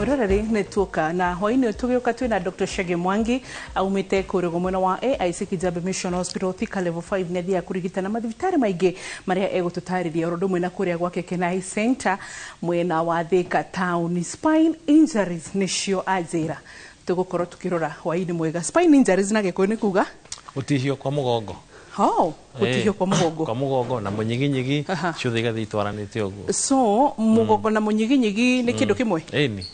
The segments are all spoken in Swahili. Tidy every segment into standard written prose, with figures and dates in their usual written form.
Murorari netuka na hwaini tugioka twina Dr. Shege Mwangi aumite kurugo mwena wa AIC Kijabe Mission Hospital Thika level 5 nethia kurigitana mathibitari maingi maria egututariria orodo mwena kuria gwake Kenai Center mwena wa Thika Town. Spine injuries nicio ajira tugukorwo tukirora hwaini mwega. Spine injuries na gikuyu ni kuga gutihio kwa mugongo. Gutihio kwa mugongo. Kwa mugongo na munyiginyigi ciothe igathitwaranite uguo. So mugongo na munyiginyigi ni kindu kimwe. Ni.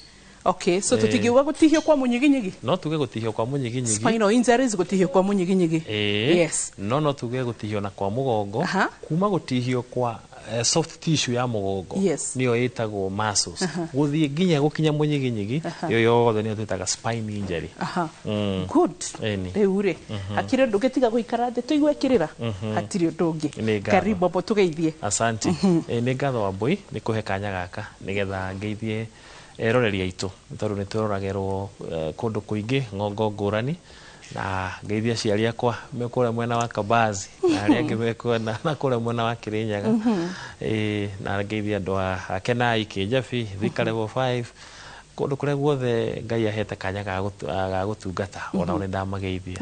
Okay, so tutingiuga gutihio kwa munyiginyigi. No tuge gutihio kwa munyiginyigi. Spinal injuries gutihio kwa munyiginyigi. Yes. No tuge gutihio na kwa mugongo. Kuma gutihio kwa soft tissue ya mugongo. Niyo yetagwo muscles. Guthie nginya gukinya munyiginyigi yo yothe niyo twitaga spine injury. Good. Reure. Hakire ndugitiga guikara thi tuigwe kirira. Hatiri ndungi. Karibu hapo tugeithie. Asante. Ni ngatho Wambui ni kuhe kanya gaka nigetha ngeithie eroreri aitu tondu ni turoragirwo kundu kuingi ngongo ngurani na ngeithia ciari akwa me kure mwena wa Kabazi na aria angi me na kure mwena wa Kirinyaga na ngeithia andu a Kenai Kijabe Thika level 5 kundu kuria guothe Ngai ahete kanya ga gutungata ona ni ndamageithia.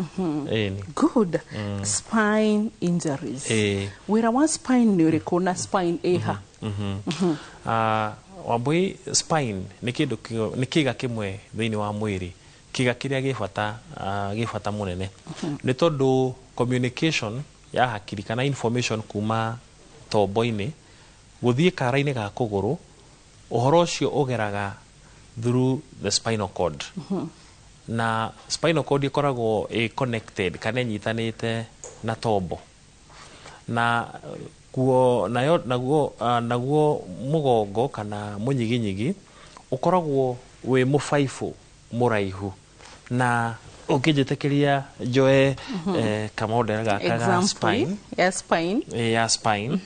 Good. Spine injuries. Wira wa spine ni uriku na spine eha. Wambui spine ni kindu ni kiga kimwe thiini wa mwiri kiga kiria gifata munene ni tondu communication ya hakiri kana information kuma tombo-ini guthie kara-ini ga kuguru uhoro ucio ugeraga through the spinal cord. Na spinal cord ikoragwo connected kana nyitanite na tombo na kuo naguo mugongo kana munyiginyigi ukoragwo we mufaifu muraihu na ukijitekeria joe kama odera ga spine ya spine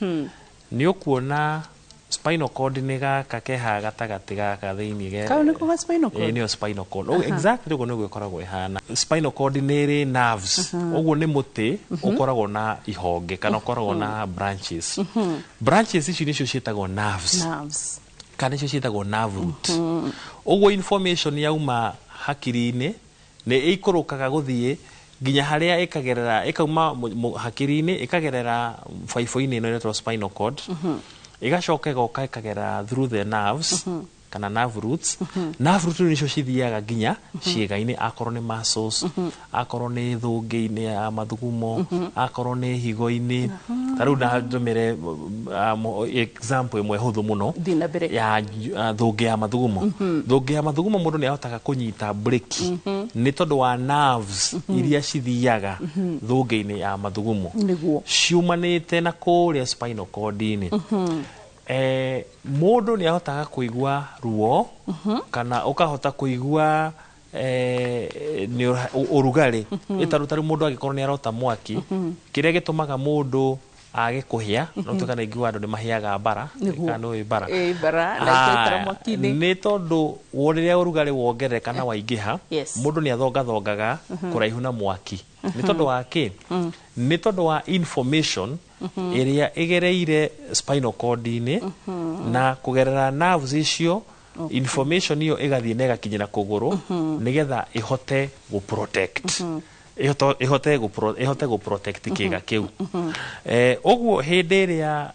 ni ukuona spinal cord ni gakeha gatagati gaka thiini ge ka ni ko spinal cord ni spinal cord exactly ugo niguo ikoragwo ihana. Spinal cord ni ri nerves ugo ni muti ukoragwo na ihonge kana ukoragwo na branches. Branches ici nicio cietagwo nerves kana icio cietagwo nerve root. Ugo information yauma hakiri-ini ni ikurukaga guthie ginya haria ikagerera ikauma hakiri-ini ikagerera faifu-ini ino ĩretwo spinal cord igacoka igoka ikagera through the nerves kana nerve roots. Nerve roots nicio cithiaga ginya ciega-ini akorwo ni muscles akorwo ni thungi-ini ya mathugumo akorwo ni higo-ini. Taru na ndumire example imwe huthu muno ya thungi ya mathugumo. Thungi ya mathugumo mundu ni ahotaga kunyita breki ni tondu wa nerves iria cithiaga thungi-ini ya mathugumo ciumanite na kuria spinal cord-ini. Mundu ni ahotaga kuigua ruo kana ukahota kuigua ni urugari itarutaru mundu agikorwo ni arota mwaki kiria gitumaga mundu age kuhia no tukana igua andu ni mahiaga bara kana oi bara na mwaki-ini ni tondu woriria urugari wongereka na waingiha mundu ni athongaga kuraihu na mwaki ni tondu wa ki ni tondu wa information iria igereire spinal cord-ini na kugerera nerves icio information iyo igathie na igakinyira kuguru nigetha ihote gu protect ihote gu protect kiga kiu. Oguo hindi iria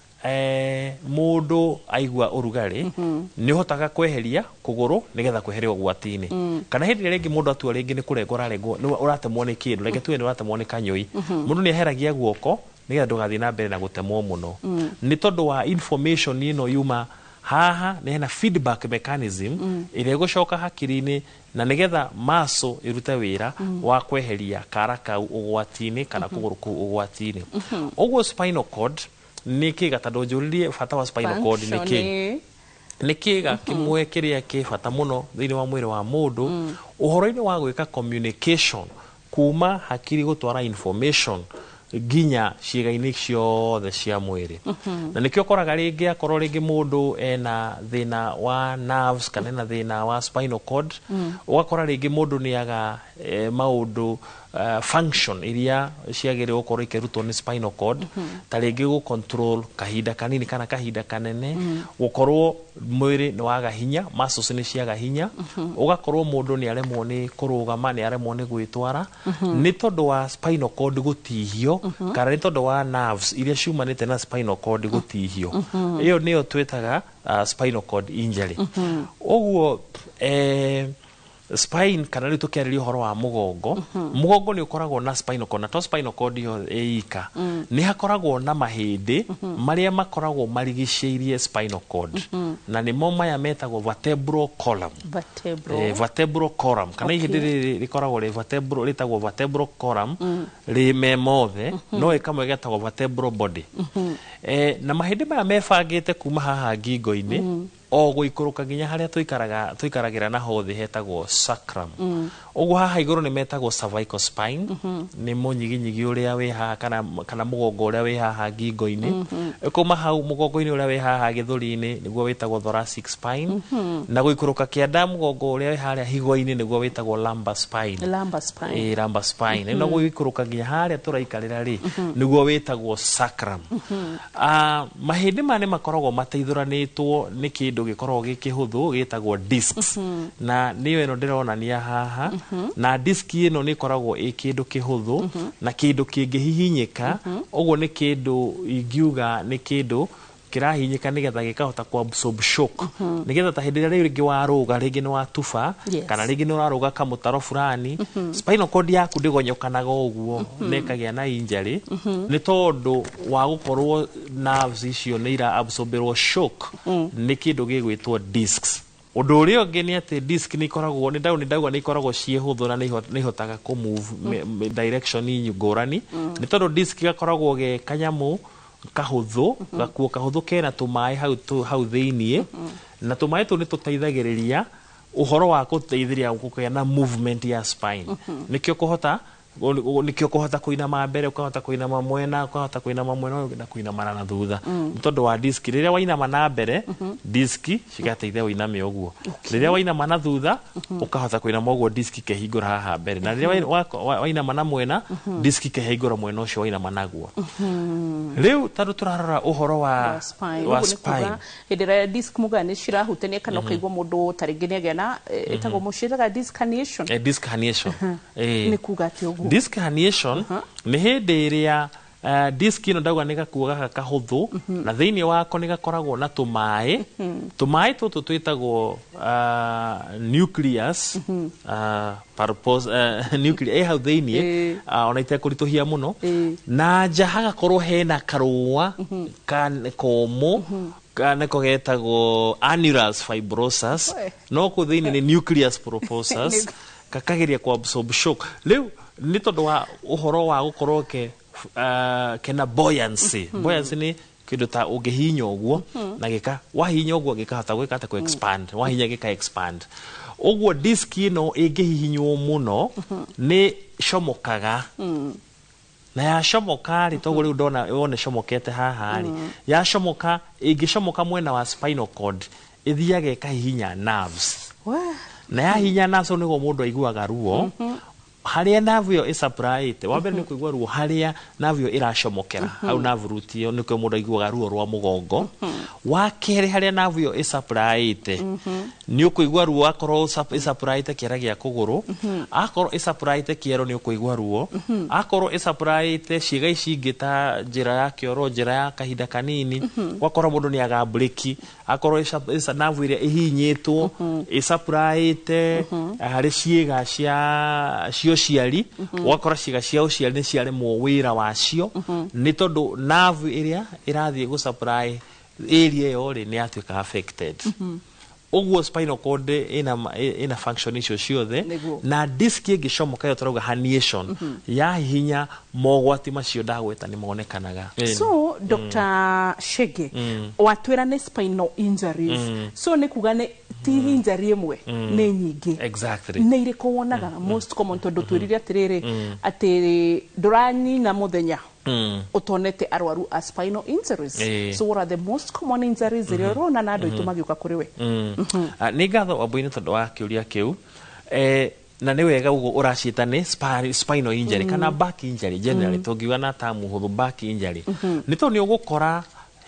mundu aigua urugari ni hotaga kweheria kuguru nigetha kweheria ugwati-ini kana hindi ringi mundu atua ringi ni kurengora rengo ni uratemwo ni kindu reke tuwe ni uratemwo ni kanyui mundu ni eheragia guoko nigetha ndugathie na mbere na gutemwo muno ni tondu wa information ino yuma haha ni hena feedback mechanism iria igucoka hakiri-ini na nigetha muscle irute wira wa kweheria kara kau ugwati-ini kana kuguru kuu ugwati-ini. Uguo spinal cord ni kiga tondu njuririe bata wa spinal cord ni kiga kimwe kiria ki bata muno thiini wa mwiri wa mundu uhoro-ini wa gwika communication kuma hakiri gutwara information ginya ciega-ini ciothe cia mwiri. Na nikio koraga ringi akorwo ringi mundu ena thina wa nerves kana ena thina wa spinal cord ugakora ringi mundu ni aga maundu function iria ciagire gukorwo ikirutwo ni spinal cord ta ringi gu control kahinda kanini kana kahinda kanene gukorwo mwiri ni waga hinya muscles ni ciaga hinya ugakorwo mundu ni aremwo ni kurugama ni aremwo ni gwitwara ni tondu wa spinal cord gutihio kana ni tondu wa nerves iria ciumanite na spinal cord gutihio iyo niyo twetaga spinal cord injury oguo spine kana ni tukiarĩria uhoro wa mugongo mugongo ni ukoragwo na spinal cord na to spinal cord yo eika ni hakoragwo na mahindi maria makoragwo marigicĩirie spinal cord na ni mo maya metagwo vertebral column vertebral column kana ihindi rikoragwo ri vertebral ritagwo vertebral column ri memothe no ikamwe getagwo vertebral body na mahindi maya mebangĩte kuma haha ngingo-inĩ o guikuruka nginya haria tuikaragira na hothi hetagwo sacrum uguo haha iguru ni metagwo cervical spine ni munyiginyigi uria wi haha kana mugongo uria wi haha ngingo-ini kuma hau mugongo-ini uria wi haha githuri-ini niguo witagwo thoracic spine na guikuruka kianda mugongo uria wi haria higo-ini niguo witagwo lumbar spine no guikuruka nginya haria turaikarira ri niguo witagwo sacrum mahindi mane makoragwo mateithuranitwo ni kindu gikoragwo gikihuthu gitagwo discs na niyo eno ndironania haha na disk ino ni koragwo ikindu kihuthu na kindu kingihihinyika uguo ni kindu ingiuga ni kindu kirahinyika nigetha gikahota ku absorb shock nigetha ta hindi ria ringi waruga ringi ni watufa kana ringi ni uraruga kamutaro fulani spinal cord yaku ndigonyokanaga uguo nekagia na injury ni tondu wa gukorwo nerves icio ni ira absorberwo shock ni kindu gigwitwo discs undu uria ungi ni ati disc ni koragwo ni ndauga ni koragwo cie huthu na ni hotaga ku move direction ngurani ni tondu disc gakoragwo ge kanyamu kahuthu gakuo kahuthu kena tumai hau thiini na tumai tu ni tuteithagiriria uhoro wa guteithiria gukia na movement ya spine nikio kuhota kuinama mbere ukahota kuinama mwena ukahota kuinama mwena na kuinama na thutha tondu wa disc riria wainama na mbere disc cigateithia uiname uguo riria wainama na thutha ukahota kuinama uguo disc kehingura haha mbere na riria wainama na mwena disc kehingura mwena ucio wainama naguo riu tondu turarora uhoro wa spine hindira disc mugane cirahutania kana ukaigwa mundu taringi ni agena etagwo muciraga disc herniation ni kuga ati uguo disc herniation ni hindi iria disc ino ndauga ni gakuo gaka kahuthu na thiini wako ni gakoragwo na tumai tutu twitagwo nucleus nucleus hau thiini ona itekurituhia muno na nja hagakorwo hena karua komu niko getagwo annulus fibrosus no ku thiini ni nucleus pulposus kakagiria ku absorb shock riu ni tondu wa uhoro wa gukorwo kena buoyancy ni kindu ta ungihinya uguo na gika wahinya uguo gikahota gwikata ku expand wahinya gika expand uguo disc ino ingihihinywo muno ni comokaga na ya comoka ri toguo riu ndona wone comokete haha ri ya comoka ingicomoka mwena wa spinal cord ithiaga ikahihinya nerves na ya hinya nerves niguo mundu aiguaga ruo haria nerve yo isapraite wambere ni kuigwa ruo haria nerve yo iracomokera au nerve root yo niko mundu aiguaga ruo rwa mugongo wa kere haria nerve yo isapraite ni ukuigwa ruo akoro isapraite kiara gia kuguru akoro isapraite kiero ni ukuigwa ruo akoro isapraite ciiga ici ngita njira ya kioro njira ya kahinda kanini wakora mundu ni aga break akoro isa nerve iria ihinyitwo isapraite hari ciiga cia ciari wakora ciiga cia uciari ni ciaremwo wira wacio ni tondu nerve iria irathie gu supply area yo ri ni atuika affected uguo spinal cord ina function icio ciothe na disc ingicomoka yo turauga herniation ya hinya mogwati macio ndagweta ni monekanaga so Dr. Shege watwira ni spinal injuries so ni kugane ti injury imwe ni nyingi exactly ni iriko wonaga most common tondu twirire atiriri ati ndurani na muthenya utonete arwaru a spinal injuries so what are the most common injuries iria na nado itumagiuka kuri we ni ngatho abuini tondu wa kiuria kiu na nĩ wega ũguo ũraciĩta nĩ spinal injury kana back injury generally tũngiuga na tamu hũthũ back injury nĩ tondũ nĩ ũgũkora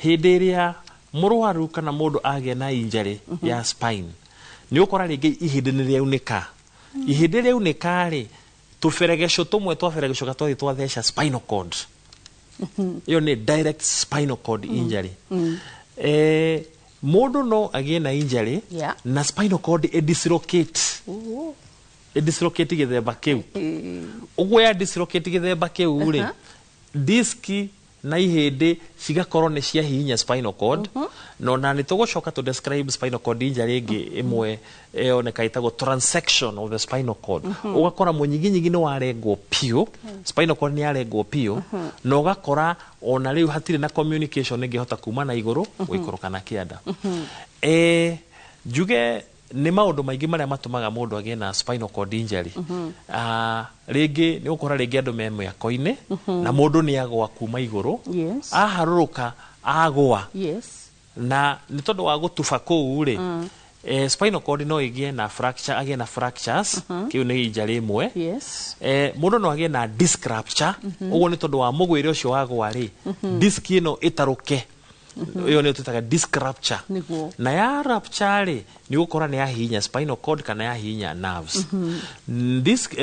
hĩndĩ ĩrĩa mũrwaru kana mũndũ agĩa na injury ya spine nĩ ũkora rĩngĩ ihĩndĩ nĩ rĩaunĩka ihĩndĩ rĩaunĩka rĩ tũberegeco tũmwe twa beregeco gatwathi twatheca spinal cord iyo nĩ direct spinal cord injury mũndũ no agĩe na injury na spinal cord dislocate dislocate gĩthemba kĩu ũguo ya dislocate gĩthemba kĩu rĩ diski na ihĩndĩ cigakorwo nĩ ciahihinya spinal cord no na nĩ tũgũcoka to describe spinal cord injury ĩngĩ ĩmwe yoneka ĩtagwo transection of the spinal cord ũgakora mũnyiginyigi nĩ warengwo piũ spinal cord nĩ yarengwo piũ na ũgakora ona rĩu hatirĩ na communication ĩngĩhota kuma na igũrũ gũikũrũka na kĩanda njuge nĩ maũndũ maingĩ marĩa matũmaga mũndũ agĩe na spinal cord injury rĩngĩ nĩ ũkora rĩngĩ andũ me mĩako-inĩ na mũndũ nĩ agwa kuma igũrũ aharũrũka agwa na nĩ tondũ wa gũtuba kũu rĩ spinal cord no ĩgĩe na fracture agĩe na fractures kĩu nĩ injury ĩmwe mũndũ no agĩe na disc rupture ũguo nĩ tondũ wa mũgwĩre ũcio wagwa rĩ disc ĩno ĩtarũke iyo nĩ tũtaga disc rupture na ya rupture rĩ nĩ gũkora nĩ yahihinya spinal cord kana yahihinya nerves disc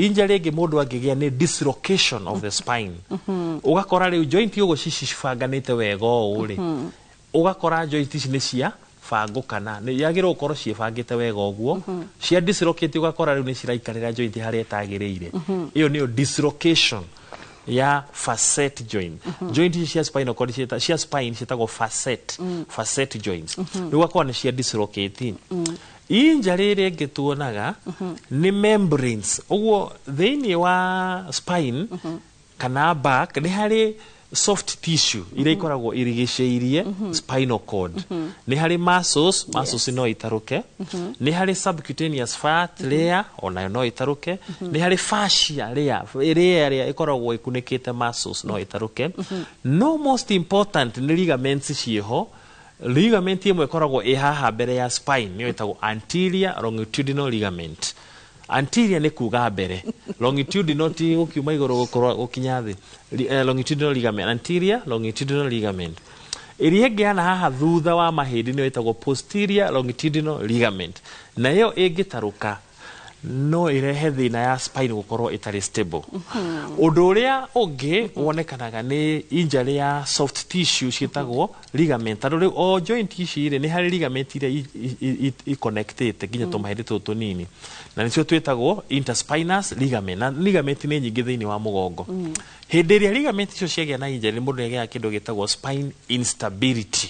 injury ĩngĩ mũndũ angĩgĩa nĩ dislocation of the spine ũgakora rĩu joint ũguo cicibanganĩte wega ũũ rĩ ũgakora joint ici nĩ cia bangũkana nĩ yagĩrĩirwo gũkorwo ciĩbangĩte wega ũguo cia dislocate ũgakora rĩu nĩ ciraikarĩra joint harĩa ĩtagĩrĩire iyo nĩyo dislocation ya facet joint joint cia spinal cord cia spine cietagwo facet joints nĩ gwakorwo nĩ cia dislocate injury ĩrĩa ĩngĩ tuonaga nĩ membranes ũguo thĩinĩ wa spine kana back nĩ harĩ soft tissue iria ikoragwo irigicĩirie spinal cord nĩ harĩ muscles no itarũke nĩ harĩ subcutaneous fat layer onayo no itarũke nĩ harĩ fascia layer ĩrĩa ikoragwo ikunĩkĩte muscles no itarũke no most important nĩ ligaments ciĩho ligament ĩmwe ikoragwo ĩ haha mbere ya spine nĩyo ĩtagwo anterior longitudinal ligament anterior nĩ kuga mbere longitudinal ti gũkiuma igũrũ gũkinya thĩ longitudinal ligament anterior longitudinal ligament ĩrĩa ĩngĩana haha thutha wa mahĩndĩ nĩyo ĩtagwo posterior longitudinal ligament nayo ĩngĩtarũka no irehe thĩna ya spine gũkorwo itarĩ stable ũndũ ũrĩa ũngĩ wonekanaga nĩ injury ya soft tissue ciĩtagwo ligament tondũ rĩu o joint ici rĩ nĩ harĩ ligament iria i-connectĩte nginya tũmahĩndĩ tũtũ tũnini na nĩcio twĩtagwo interspinous ligament na ligament nĩ nyingĩ thĩinĩ wa mũgongo hĩndĩ ĩrĩa ligament icio ciagĩa na injury mũndũ nĩagĩaga kĩndũ gĩtagwo spine instability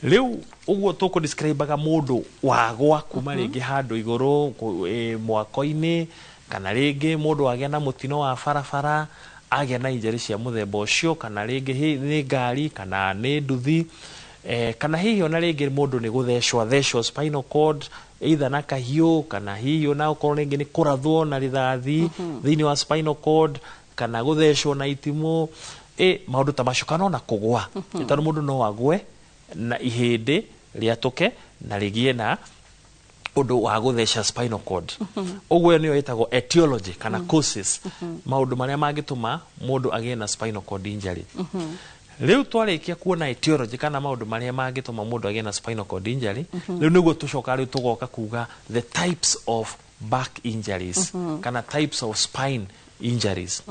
rĩu ũguo tũkũdescribe-aga mũndũ wagwa kuma rĩngĩ handũ igũrũ mwako-inĩ kana rĩngĩ mũndũ agĩa na mũtino wa barabara agĩa na injury cia mũthemba ũcio kana rĩngĩ nĩ ngari kana nĩ nduthi kana hihi ona rĩngĩ mũndũ nĩ gũthecwo spinal cord either na kahiũ kana hihi ona okorwo rĩngĩ nĩ kũrathwo na rithathi thĩinĩ wa spinal cord kana gũthecwo na itimũ maũndũ ta macio kana ona kũgwa tondũ mũndũ no agwe na ihĩndĩ rĩatũke na rĩgĩe na ũndũ wa gũtheca spinal cord ũguo nĩyo ĩtagwo etiology kana causes maũndũ marĩa mangĩtũma mũndũ agĩe na spinal cord injury rĩu twarĩkia kuona etiology kana maũndũ marĩa mangĩtũma mũndũ agĩe na spinal cord injury rĩu nĩguo tũcoka rĩu tũgoka kuga the types of back injuries kana types of spine injuries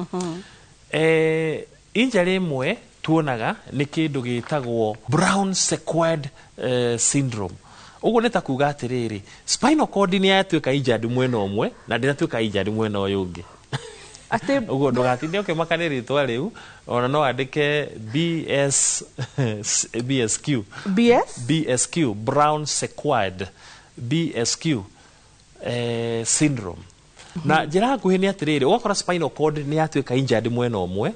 injury ĩmwe tuonaga nĩ kĩndũ gĩtagwo brown sequard syndrome ũguo nĩ ta kuga atĩrĩrĩ spinal cord nĩ yatuĩka injured mwena ũmwe na ndĩratuĩka injured mwena ũyũ ũngĩ ũguo ndũgatinde ũkĩmaka nĩ rĩtwa rĩu ona no andĩke BSQ brown sequard BSQ syndrome na njĩra nguhĩ nĩ atĩrĩrĩ ũgakora spinal cord nĩ yatuĩka injured mwena ũmwe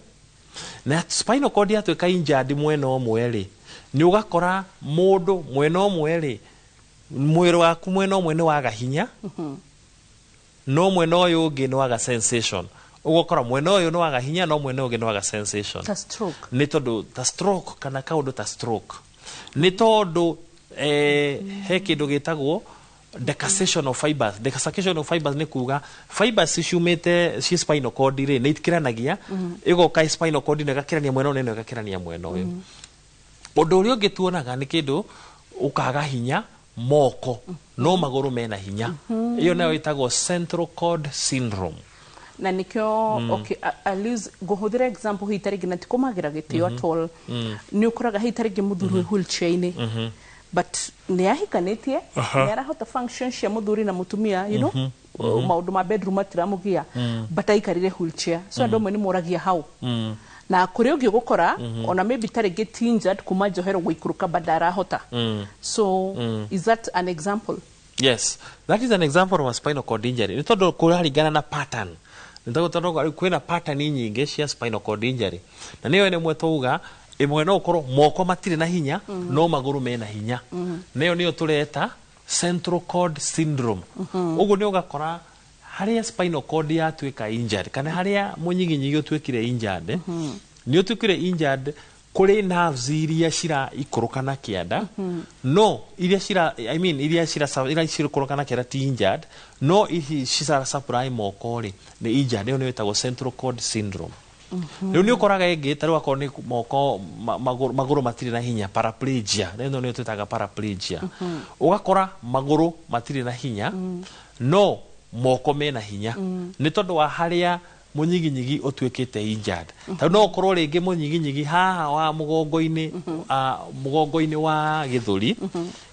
na spinal cord yatuĩka injured mwena ũmwe rĩ nĩ ũgakora mũndũ mwena ũmwe rĩ mwĩrĩ waku mwena ũmwe nĩ waga hinya no mwena ũyũ ũngĩ nĩ waga sensation ũgakora mwena ũyũ nĩ waga hinya no mwena ũngĩ nĩ waga sensation nĩ tondũ ta stroke kana kaũndũ ta stroke nĩ tondũ he kĩndũ gĩtagwo desiccation of fibers. Desiccation of fibers ni kuga fibers ciumite ci spinal cord ri ni itikiranagia igoka spinal cord ni gakirania mwena nene gakirania mwena uyu. Undu uri ungi tuonaga ni kindu ukaga hinya moko no maguru mena hinya. Iyo nayo itagwo central cord syndrome. Na nikyo okay alize gohodira example hitari gina tikomagira gitio atol ni ukuraga hitari gimuthuru wheelchair ini but ni ahikanetie ni arahota function cia muthuri na mutumia you know maundu ma bedroom atiramugia but aikarire wheelchair so ando mwe ni moragia hau na kuri ungi gukora ona maybe tari get injured kuma johero guikuruka badara hota so is that an example? Yes, that is an example of a spinal cord injury. Ni tondu kuraringana na pattern. Nitago kwina pattern nyingi cia spinal cord injury. Na niyo ene mwe tuga imwe no ukoro moko matire na hinya no maguru mena hinya. Niyo tureta central cord syndrome. Ugu ni ugakora haria spinal cord ya twika injured kana haria munyiginyigi utwikire injured. Ni utwikire injured kuri nerves iria cira ikorokana kianda no iria cira iria cira korokana kianda ti injured no ihi cira supply moko ri ni injured ni wetagwo central cord syndrome. Riu ni ukoraga ingi taru akoro ni moko maguru matire na hinya paraplegia nendo ni twitaga paraplegia ugakora maguru matire na hinya no moko mena hinya ni tondu wa haria munyiginyigi utwikite injured. Tau no ukorwo ringi munyiginyigi haha wa mugongo-ini wa githuri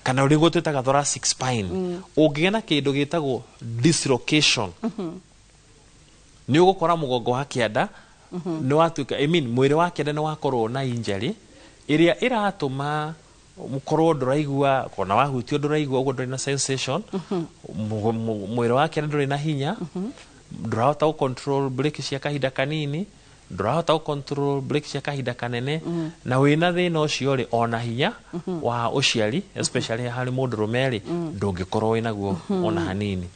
kana uri gutwitaga thoracic spine ungigena kindu gitagwo dislocation ni ugukora mugongo wa kianda ni watwika mwiri wa kianda ni wakorwo na injury iria iratuma mukorwo nduraigua kona wahutio nduraigua ugo nduri na sensation mwiri wa kianda nduri na hinya ndurahota control brake cia kahinda kanini ndurahota control brake cia kahinda kanene na wina thina ucio ri ona hinya wa uciari especially hari mundu rumeri ndungikorwo winaguo ona hanini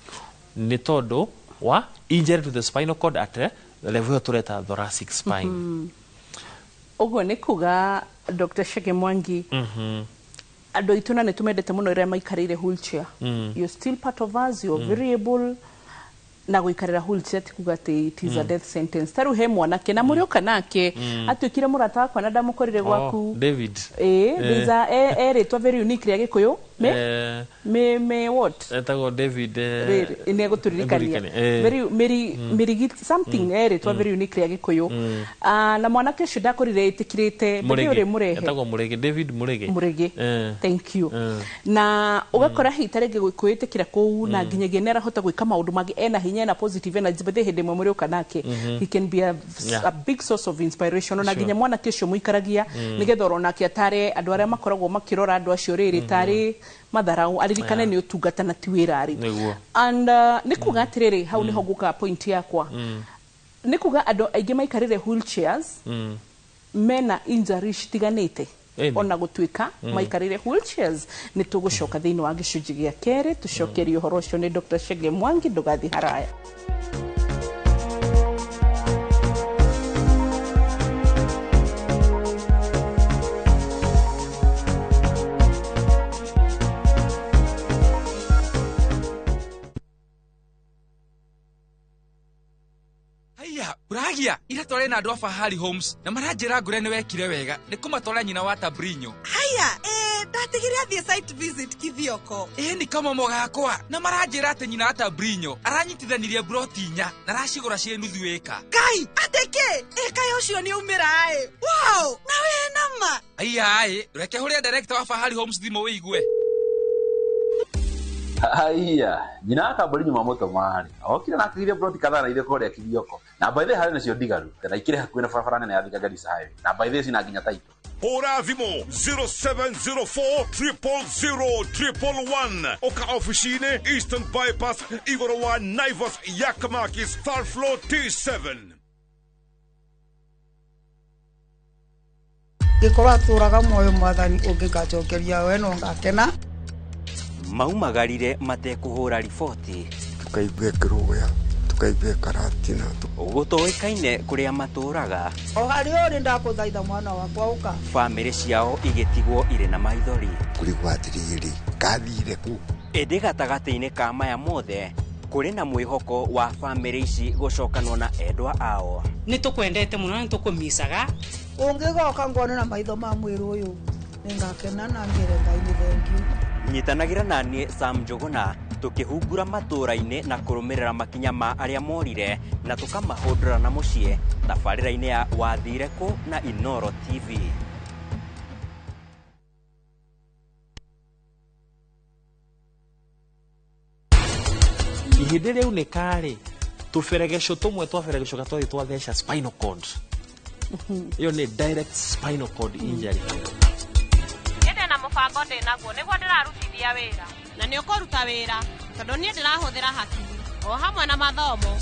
ni tondu wa injury to the spinal cord at the level tureta thoracic spine. Ugo ni kuga Dr. Chege Mwangi ando ituna ne tumendete muno ira maikarire wheelchair you're still part of us, you're very able na guikarira wheelchair tikuga ati it is a death sentence. Taru he mwanake na muri okanake atwikire murata wakwa na ndamukorire gwaku David there's a eretwa very unique ya gikuyu me what etago David ine guturirikania very merigit something eretwa very unique ya gikuyu na mwanake ucio ndakorire itikirite muri murehe etago Murege David Murege thank you na ugakora hitare gikuitikira ku na nginyagia nera hota gwika maundu magi ena hinya na positive energy but hende mwe muri okanake he can be a big source of inspiration na nginya mwana kesho muikaragia nigetha ronake atare andu aria makoragwo makirora andu acio riri tari matharau aririkane ni utungata na tiwirari and nikuga atiriri hau niho guka point yakwa nikuga andu aingi maikarire wheelchairs mena injuries tiganite ona gutwika maikarire wheelchairs ni tugucoka thiini wa gicunji gia keri tucokerie uhoro ucio ni Dr. Chege Mwangi ndugathi haraya. Uragia ira tore na andu a Fahari Homes na maranjira ngure ni wekire wega ni kumatwara nyina wa Tabrinyo. Haya ndatigire athie site visit Kithioko. Ni kama mogakwa na maranjira ati nyina wa Tabrinyo aranyitithanirie broti nya na racigura cie nuthu eka. Kai ateke kayo ucio ni umira wow na we nama. Aya reke huria director wa Fahari Homes thimo wigue. Haya, nyina Tabrinyo mamoto mari. Okire na akire broti kadhaa na ile kore ya Kithioko. Na by the way nacio digaru. Tena ikire hakuina barabara nene ya Thika Garissa highway. Na by the way sina nginya taito. Hora thimo 0704000111 Oka officine Eastern Bypass Igoro wa Naivas Yakamakis Third Floor T7. Gikora turaga moyo mwathani ungigacokeria we no ngakena maumagarire matekuhura riboti tukaigue kiruya tukaigue karatina gutoikaine kuria maturaga o hari uri ndakuthaitha mwana wakwa uka family ciao igetigwo ire na maithori kurigwa atiriri kathire ku ĩndĩ gatagatĩ-inĩ ka maya mothe kũrĩ na mwĩhoko wa bamĩrĩ ici gũcokanwo na endwa ao. Nĩ tũkwendete mũno, nĩ tũkũmicaga. Ũngĩgoka ngona na maitho ma mwĩrĩ ũyũ nĩngakena na ngĩre Ngai nĩ thank you. Nyitanagĩra na niĩ Sam Njũgũna tũkĩhungura matũũra-inĩ na kũrũmĩrĩra makinya ma arĩa morire na tũkamahũndũra na mũciĩ thabarĩra-inĩ ya Wathire Kũ na Inooro TV. Ihinda rĩu nĩ karĩ tũberegeco tũmwe twa beregeco gatwathi twatheca spinal cord. Iyo nĩ direct spinal cord injury. Ĩndĩ na mũbango ndĩ naguo nĩguo ndĩrarutithia wĩra. Na nĩ ũkũruta wĩra tondũ niĩ ndĩrahũthĩra hakiri o hamwe na mathomo.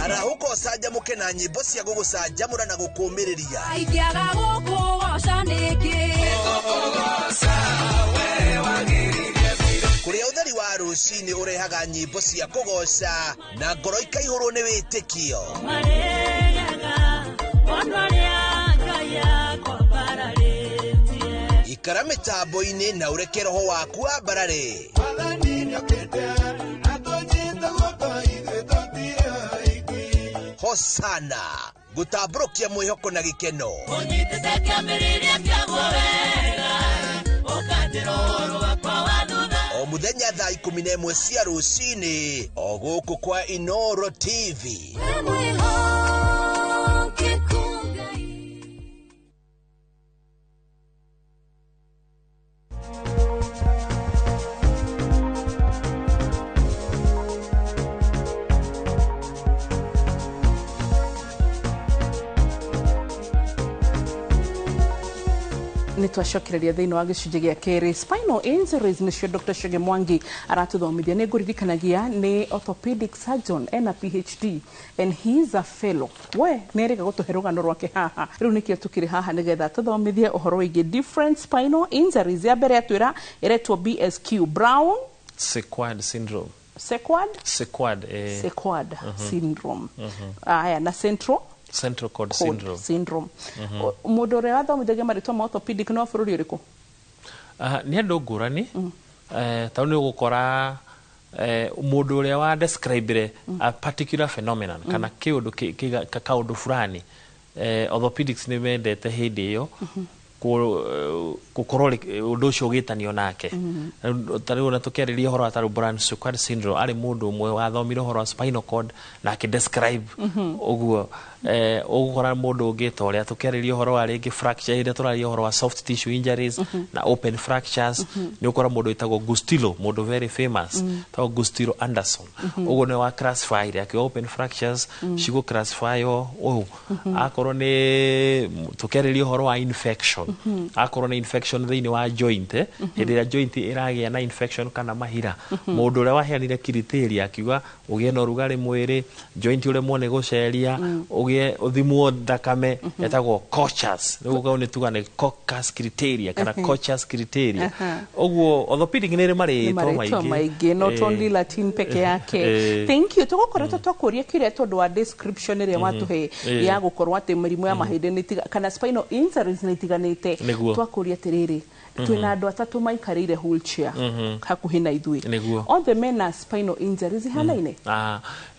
Arahuko saja muke na nyimbo cia gugucanjamũra na gũkũmĩrĩria. Aingiaga gũkũgoca nĩngĩ. Kũrĩa ũtheri wa rũcinĩ ũrehaga nyimbo cia kũgoca na ngoro ikaihũrwo nĩ wĩtĩkio. Ikara mĩtambo-inĩ na ũreke roho waku wambarare. Hosana gũtambũrũkia mwĩhoko na gĩkeno. O mũthenya thaa 11 cia rũcinĩ o gũkũ kwa Inooro TV. Nĩ twacokereria thĩinĩ wa gĩcunjĩ gĩa kerĩ. Spinal injuries nĩcio Dr. Chege Mwangi aratũthomithia. Nĩ ngũririkanagia nĩ orthopedic surgeon ena PhD and he is a fellow. We nĩ erĩga gũtũhe rũgano rwake haha. Rĩu nĩkĩo tũkĩrĩ haha nĩgetha tũthomithie ũhoro wĩgiĩ different spinal injuries. Ya mbere atwĩra ĩretwo BSQ, Brown Sequard syndrome. Sequard Sequard syndrome. Aya na Central cord syndrome. Mũndũ ũrĩa wathomithagia marĩtwa ma orthopedic no bũrũri ũrĩkũ? Nĩ andũ ngũrani. Tau nĩ ũgũkora mũndũ ũrĩa wa describe a particular phenomenon kana kaũndũ fulani. Orthopedics nĩ mendete hĩndĩ ĩyo gũkorwo ũndũ ũcio ũgĩtanio nake. Tarĩu ona tũkĩarĩria ũhoro wa Brown Sequard syndrome, arĩ mũndũ ũmwe wathomire ũhoro wa spinal cord na akĩdescribe ũguo. Ũgũkora mũndũ ũngĩ ta ũrĩa tũkĩarĩria ũhoro wa rĩngĩ fracture, hĩndĩ tũrarĩria ũhoro wa soft tissue injuries na open fractures. Nĩ ũkora mũndũ wĩtagwo Gustilo, mũndũ very famous tagwo Gustilo Anderson. Ũguo nĩ wa classify akiwa open fractures cigũ classify ũũ. Akorwo nĩ tũkĩarĩria ũhoro wa infection, akorwo nĩ infection thĩinĩ wa joint, hĩndĩ ĩrĩa joint ĩragĩa na infection kana mahira, mũndũ ũrĩa waheanire criteria akiuga ũgĩe na ũrugarĩ mwĩrĩ, joint ũremwo nĩ gũceria, ũgĩe ũthimwo thakame, etagwo Kochas. Rĩu ũgau nĩ tuga nĩ Kochas criteria kana Kochas criteria. Ũguo orthopedic nĩ marĩtwa maingĩ, not only Latin peke yake. Thank you. Tũgũkoretwo twakũria kĩrĩa tondũ wa description ĩrĩa watũhe ya gũkorwo atĩ mĩrimũ ya mahĩndĩ kana spinal injuries nĩ itiganĩte. Twakũria atĩrĩrĩ, twĩna andũ atatũ maikarĩire wheelchair hakuhĩ na ithuĩ. Othe mena spinal injuries ihanaine.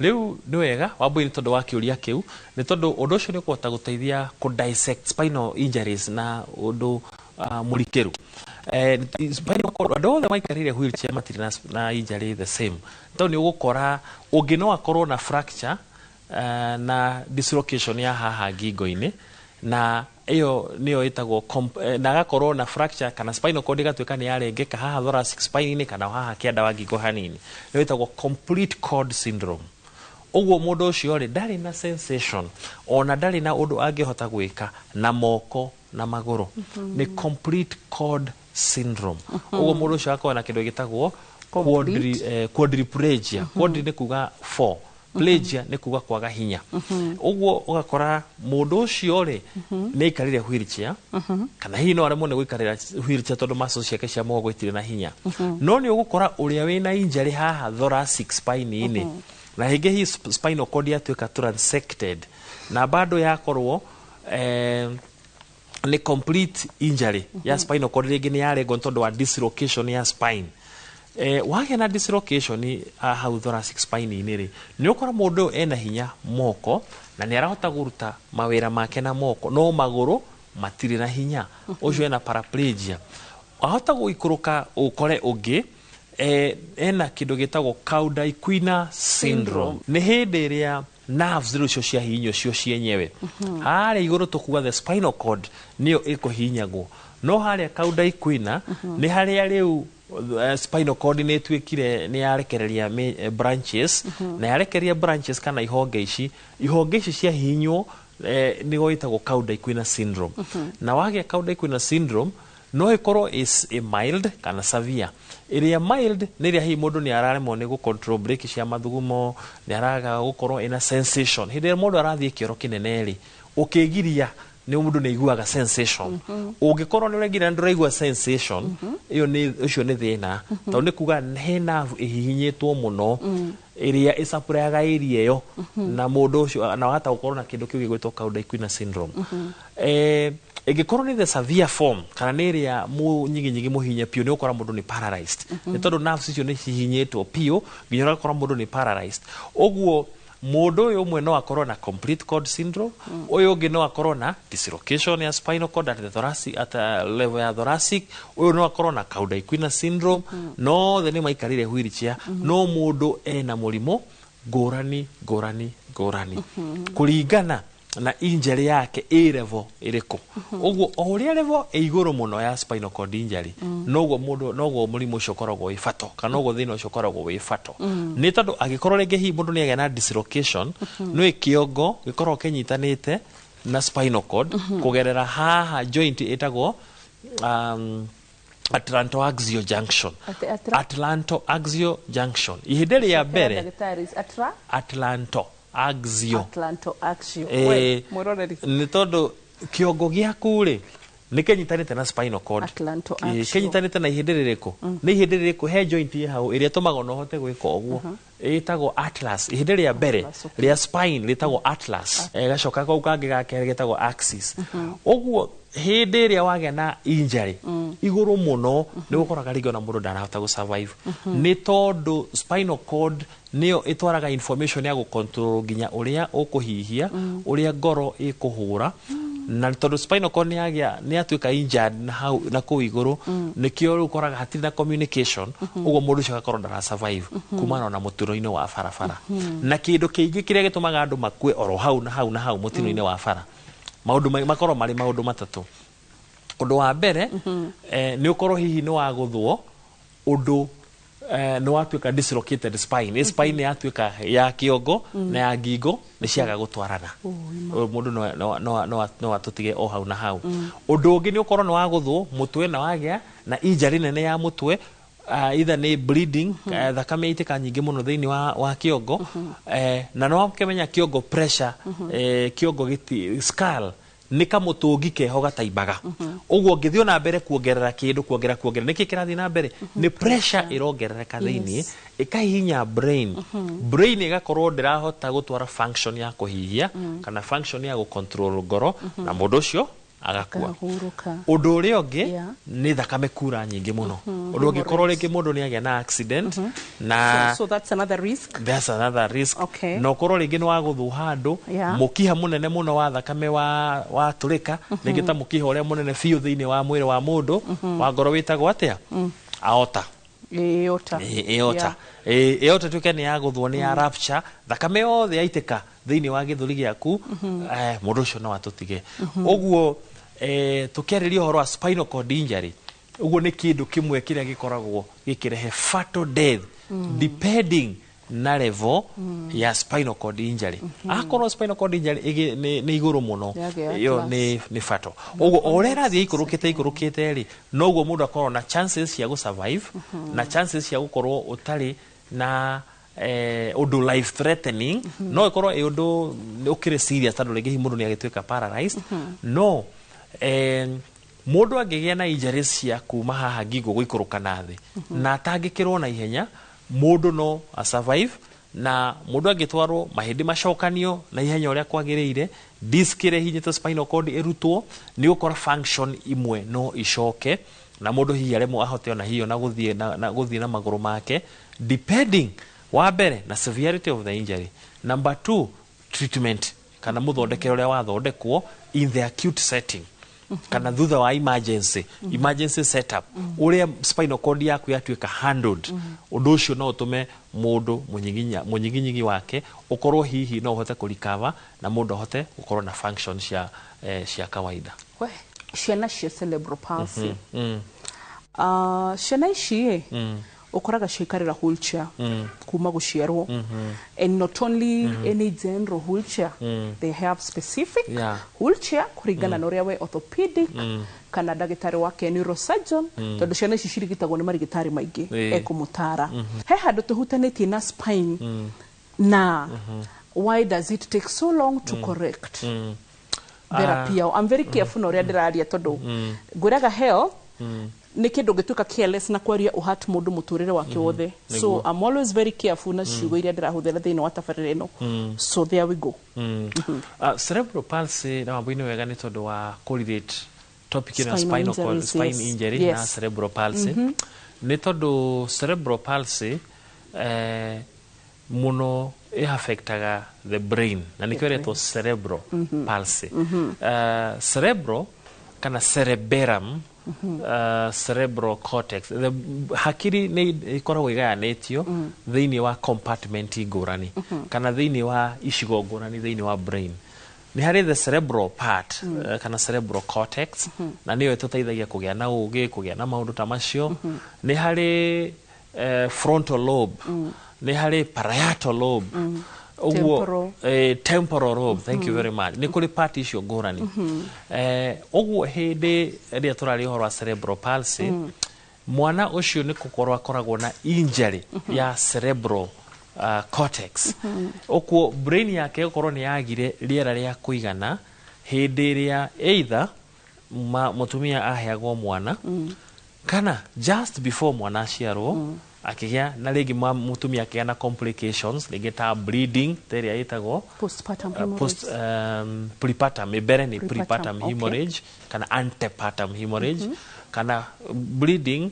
Rĩu nĩ wega wambũi nĩ tondũ wa kĩũria kĩu, nĩ tondũ ũndũ ũcio nĩ kũhota gũteithia dissect spinal injuries na ũndũ mũrikĩru. Andũ othe maikarĩire wheelchair matirĩ na injury the same. Tondũ nĩ ũgũkora ũngĩ no akorwo na fracture na dislocation ya haha ngingo-inĩ, na iyo niyo itagwo na agakorwo na fracture kana spinal cord igatuĩka nĩ yarengeka haha thoracic spine-inĩ kana haha kĩanda wa ngingo hanini, niyo itagwo complete cord syndrome. Ũguo mũndũ ũcio rĩ ndarĩ na sensation ona ndarĩ na ũndũ angĩhota gwĩka na moko na magũrũ. Nĩ complete cord syndrome. Ũguo mũndũ ũcio akorwo na kĩndũ gĩtagwo quadriplegia. Quadri nĩ kuga 4, Paraplegia nĩ kuga kwaga hinya. Ũguo ũgakora mũndũ ũcio rĩ nĩ aikarire wheelchair kana hihi no aremwo nĩ gũikarĩra wheelchair tondũ muscles ciake cia mũgongo itirĩ na hinya. No nĩ ũgũkora ũrĩa wĩna injury haha thoracic spine-inĩ na hĩngĩ hii spinal cord yatuĩka transected na bado yakorwo ni complete injury ya spinal cord rĩngĩ nĩ yarengwo tondũ wa dislocation ya spine. Wagĩa na dislocation hau thoracic spine-inĩ rĩ nĩ ũkora mũndũ ena hinya moko na nĩ arahota gũruta mawĩra make na moko no magũrũ matirĩ na hinya. Ũcio ena paraplegia. Wahota gũikũrũka ũkore ũngĩ ena kĩndũ gĩtagwo Cauda-Equina syndrome. Nĩ hĩndĩ ĩrĩa nerves icio cia hinya cio cienyewe harĩa igũrũ tũkuga the spinal cord nĩyo ĩkũhinyagwo no harĩa Cauda-Equina nĩ harĩa rĩu spinal cord nĩ ĩtuĩkire nĩ yarekereria branches na yarekereria branches kana ihonge ici cia hinywo nĩgo ĩtagwo Cauda-Equina syndrome. Na wagĩa Cauda-Equina syndrome no ĩkorwo is a mild kana severe. Ĩrĩa mild nĩ rĩa hihi mũndũ nĩ araremwo nĩ gũcontrol brake cia mathugumo, nĩ araga gũkorwo ina sensation. Hĩndĩ ĩrĩa mũndũ arathiĩ kĩoro kĩnene rĩ ũkĩgiria nĩ mũndũ nĩ aiguaga sensation. Ũngĩkorwo nĩ ũregiria na ndũraigua sensation ũcio nĩ thĩna tondũ nĩ kuga he nerve ĩhihinyĩtwo mũno ĩrĩa ĩsapuraga area ĩyo na mũndũ ũcio na wahota gũkorwo na kĩndũ kĩu gĩgwĩtwo Cauda-Equina syndrome. Ĩngĩkorwo nĩ the severe form kana nĩ ĩrĩa nyingi mũhinya piũ nĩ ũkora mũndũ nĩ paralyzed nĩ tondũ nerves icio nĩ cihihinyĩtwo piũ nginya ũgakora mũndũ nĩ paralyzed. Ũguo mũndũ ũyũ ũmwe no akorwo na complete cord syndrome, ũyũ ũngĩ no akorwo na dislocation ya spinal cord at the thoracic at level ya thoracic, ũyũ no akorwo na Cauda-Equina syndrome, no the nĩ maikarire wheelchair, no mũndũ ena mũrimũ ngũrani kũringana na injury yake A level ĩrĩkũ. Ũguo o ũrĩa level igũrũ mũno ya spinal cord injury noguo mũrimũ ũcio ũkoragwo wĩ fatal kana noguo thĩna ũcio ũkoragwo wĩ fatal. Nĩ tondũ angĩkorwo rĩngĩ hihi mũndũ nĩ agĩa na dislocation nĩ kĩongo gĩkoragwo kĩnyitanĩte na spinal cord kũgerera haha joint ĩtagwo atlantoaxial junction. Atlantoaxial junction. Ihinda rĩa mbere Atlantoaxial. Nĩ tondũ kĩongo gĩaku rĩ nĩ kĩnyitanĩte na spinal cord. Kĩnyitanĩte na ihĩndĩ rĩrĩkũ? Nĩ ihĩndĩ rĩrĩkũ he joint hau ĩrĩa ĩtũmaga no hote gwĩka ũguo ĩtagwo atlas. Ihĩndĩ rĩa mbere rĩa spine rĩtagwo atlas. Gacoka kau kangĩ gake gĩtagwo axis. Ũguo hĩndĩ ĩrĩa wagĩa na injury igũrũ mũno nĩ gũkoraga rĩngĩ ona mũndũ ndarahota gũ-survive nĩ tondũ spinal cord nĩyo ĩtwaraga information ya gũcontrol nginya ũrĩa ũkũhihia, ũrĩa ngoro ĩkũhũra, na tondũ spinal cord nĩ atuĩka injured na kũu igũrũ nĩkĩo rĩu ũkoraga hatirĩ na communication, ũguo mũndũ ũcio agakorwo ndara-survive kumana na mũtino-inĩ wa barabara. Na kĩndũ kĩingĩ kĩrĩa gĩtũmaga andũ makue oro hau na hau mũtino-inĩ wa bara maũndũ makorwo marĩ maũndũ matatũ. Ũndũ wa mbere nĩ ũkorwo hihi nĩ wagũthwo ũndũ nĩ watuĩka dislocated spine. Spine yatuĩka ya kĩongo na ya ngingo nĩ ciaga gũtwarana. Mũndũ no atũtige o hau na hau. Ũndũ ũngĩ nĩ ũkorwo nĩ wagũthwo mũtwe na wagĩa na injury nene ya mũtwe, either nĩ bleeding, thakame itĩka nyingĩ mũno thĩinĩ wa kĩongo, na no kĩmenya kĩongo pressure, kĩongo skull nĩ kamũtũngi keho gataimbaga. Ũguo ngĩthiĩ na mbere kuongerera kĩndũ kuongerera nĩkĩ kĩrathiĩ na mbere nĩ pressure ĩrongerereka thĩinĩ ĩkahihinya brain ĩgakorwo ndĩrahota gũtwara function ya kũhihia kana function ya gũcontrol ngoro na mũndũ ũcio agakua. Ũndũ ũrĩa ũngĩ nĩ thakame kura nyingĩ mũno. Ũndũ ũngĩkorwo rĩngĩ mũndũ nĩ agĩa na accident na so that's another risk. That's another risk. Na ũkorwo rĩngĩ nĩ wagũthwo handũ mũkiha mũnene mũno wa thakame watũrĩka rĩngĩ ta mũkiha ũrĩa mũnene biũ thĩinĩ wa mwĩrĩ wa mũndũ wa ngoro wĩtagwo atĩa? Aorta. Aorta tuĩke nĩ yagũthwo nĩ ya rupture, thakame yothe yaitĩka thĩinĩ wa gĩthũri gĩaku, mũndũ ũcio no atũtige. Ũguo tũkĩarĩria ũhoro wa spinal cord injury, ũguo nĩ kĩndũ kĩmwe kĩrĩa gĩkoragwo gĩkĩrehe fatal death depending na level ya spinal cord injury. Akorwo spinal cord injury nĩ igũrũ mũno ĩyo nĩ fatal. Ũguo o ũrĩa rathiĩ ikũrũkĩte rĩ noguo mũndũ akorwo na chances cia gũ-survive na chances cia gũkorwo ũtarĩ na undu life threatening no ikorwo e undu ukire serious tando rege mundu ni agituika paralyzed no mundu angigia na injuries cia kuma haha ngingo guikuruka na thi na atangikirwo na ihenya mundu no a survive na mundu angitwarwo mahindi macokanio na ihenya uria kwagiriire disc ire hinyite spinal cord irutwo ni ukora function imwe no icoke na mundu hihi aremo ahote ona hiyo na guthie na maguru make depending wa mbere na severity of the injury. Number 2, treatment kana muthondekero uria wathondekwo in the acute setting kana thutha wa emergency setup uria spinal cord yaku yatuika handled undu ucio no utume mundu munyiginyi wake ukorwo hihi no uhote kurecover na mundu ahote ukorwo na function cia kawaida. We ciana cia cerebral palsy ciana ici ukoraga cikarira wheelchair kuma guciarwo and not only any general wheelchair they have specific wheelchair kuringana na uria we orthopedic kana ndagitari wake neurosurgeon tondu ciana ici cirigitagwo ni marigitari maingi ekumutara he handu tuhutanitie na spine na why does it take so long to correct therapy? I'm very careful na uria ndiraria tondu ngwiraga health ni kindu gituka careless na kwaria uhat mundu muturire wake wothe so I'm always very careful na ciugo iria ndirahuthira thiini wa tabarira ino so there we go. Cerebral palsy na mambo ino wega ni tondu wa correlate topic ina spinal cord spine injury na cerebral palsy ni tondu cerebral palsy muno affectaga the brain na nikyo reto cerebral palsy cerebral kana cerebellum cerebral cortex the hakiri ni ikoragwo igayanitio thiini wa compartment ngurani kana thiini wa icigo ngurani thiini wa brain ni hari the cerebral part kana cerebral cortex na niyo ituteithagia kugia na ugi kugia na maundu ta macio ni hari frontal lobe ni hari parietal lobe temporal lobe thank you very much ni kuri part icio ngurani uguo hindi ria turari horo wa cerebral palsy mwana ucio ni kukorwa koragwo na injury ya cerebral cortex okuo brain yake ukorwo ni yagire riera ria kuigana hindi ria either mutumia aheagwo mwana kana just before mwana aciarwo akigia na rigi mutumia akia na complications rigi ta bleeding teria itagwo postpartum hemorrhage prepartum ibere ni prepartum hemorrhage kana antepartum hemorrhage kana bleeding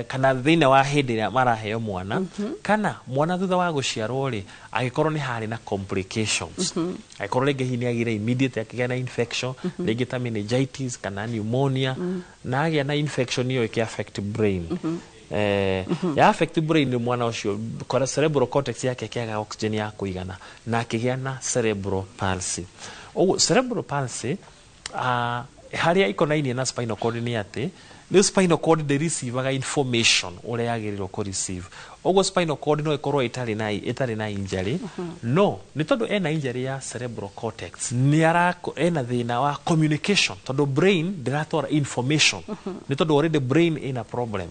kana thina wa hindi ya maraheo mwana kana mwana thutha wa guciarwo ri agikorwo ni hari na complications agikorwo rigi hini agire immediate akigia na infection rigi ta meningitis kana pneumonia na agia na infection iyo iki affect brain ya affect brain mwana ucio kwa cerebral cortex yake kiaga oxygen ya kuigana na akigia na cerebral palsy. Cerebral palsy haria ikonaini na spinal cord ni ati the spinal cord they receive information uria yagirirwo ku receive ogo spinal cord no ikorwo itari na injury no ni tondu ena injury ya cerebral cortex ni ena thina wa communication tondu brain ndiratora information ni tondu already brain ina problem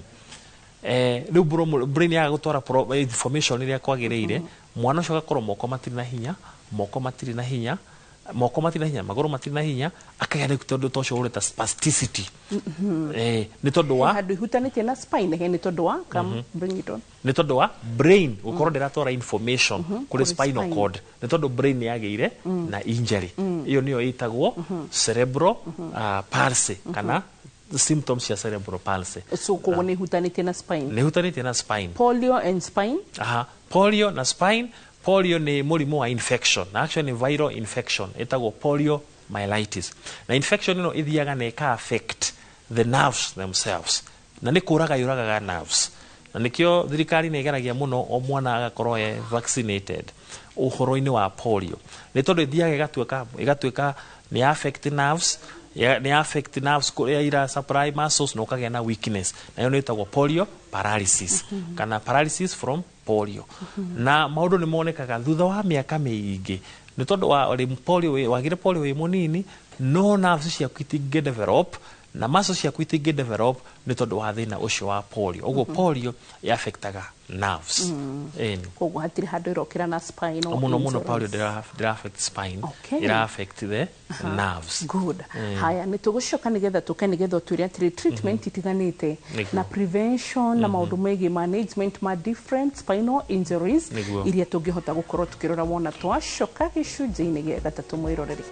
riu brain ya gutwara information iria kwagiriire mwana ucio gakorwo moko matiri na hinya maguru matiri na hinya akagera ni tondu tocio ureta spasticity ni tondu wa handu hutanitie na spine he ni tondu wa bring it on ni tondu wa brain ukorwo ndiratora information kuri spinal cord ni tondu brain yagiire na injury iyo niyo itagwo cerebral palsy kana the symptoms ya cerebral palsy. So ko ni hutanitie na spine. Ni hutanitie na spine. Polio and spine. Polio na spine. Polio ni murimu wa infection. Na actually ni viral infection. Itagwo poliomyelitis. Na infection ino ithiaga na ika affect the nerves themselves. Na ni yuraga nerves. Na nikio thirikari ni igeragia muno o mwana agakorwo vaccinated uhoro-ini wa polio. Ni tondu ithiaga igatuika ni affect nerves ni affect nerves kuria ira supply muscles no kagia na weakness na yo nitagwo polio paralysis kana paralysis from polio na maundu ni monekaga thutha wa miaka miingi ni tondu wa polio wagire polio we munini no nerves cia kwiti develop na muscle ciaku itingi develop ni tondu wa thina ucio wa polio uguo polio affectaga nerves koguo hatiri handu irokira na spine muno polio dira affect spine ira affect the nerves. Good. Haya ni tugucoka nigetha tukenigitha turia treatment itiganite na prevention na maundu megi management ma different spinal injuries iria tungihota gukorwo tukirora wona twacoka gicunjĩ-inĩ gĩa gatatũ mwiroreri.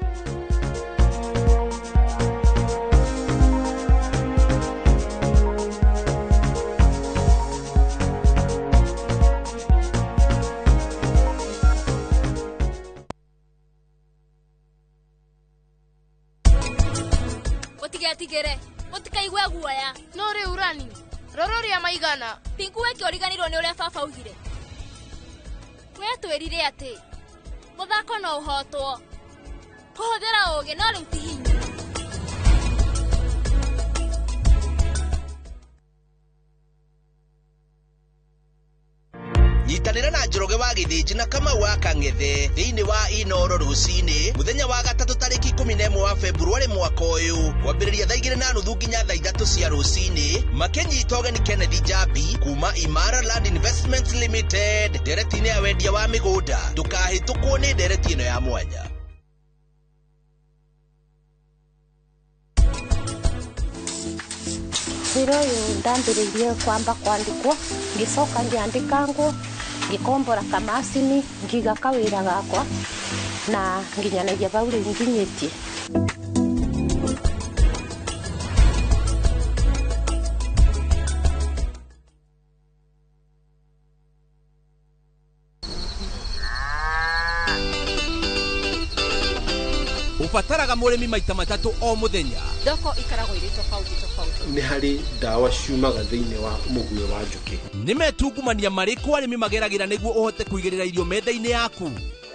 Tigere utikaigwe guoya no ri urani rororia maigana Pinku weke origanirwo ni uria baba ugire we twirire ati muthako no uhotwo kuhuthira uge no riu tihinya nyitanira na Njoroge wa Githĩnji na Kamau wa Kang'ethe thiini wa Inoro rucini muthenya wa gatatu tariki 11 wa Februari mwaka uyu kwambiriria thaa 2:30 nginya thaa 3 cia rucini makinyita ũgeni Kennedy Njambi kuma Imara Land Investment Limited ndereti-inĩ ya wendia wa migunda ndukahĩtũkwo nĩ ndereti ĩno ya mwanya. Wĩra ũyũ ndambĩrĩirie kwamba kwandĩkwo ngĩcoka ngĩandĩkangwo ngĩkombora kamacini ngiga kawĩra gakwa na nginyanagia bau rĩu nginyĩtie. Ubataraga mũrĩmi maita matatu o mũthenya. Thoko ikaragwo irĩ tofauti. Nĩ harĩ ndawa ciumaga thĩinĩ wa mũguĩ wa njũkĩ. Nĩ metungumania marĩkũ arĩmi mageragĩra nĩguo ũhote kũigĩrĩra irio menda-inĩ yaku.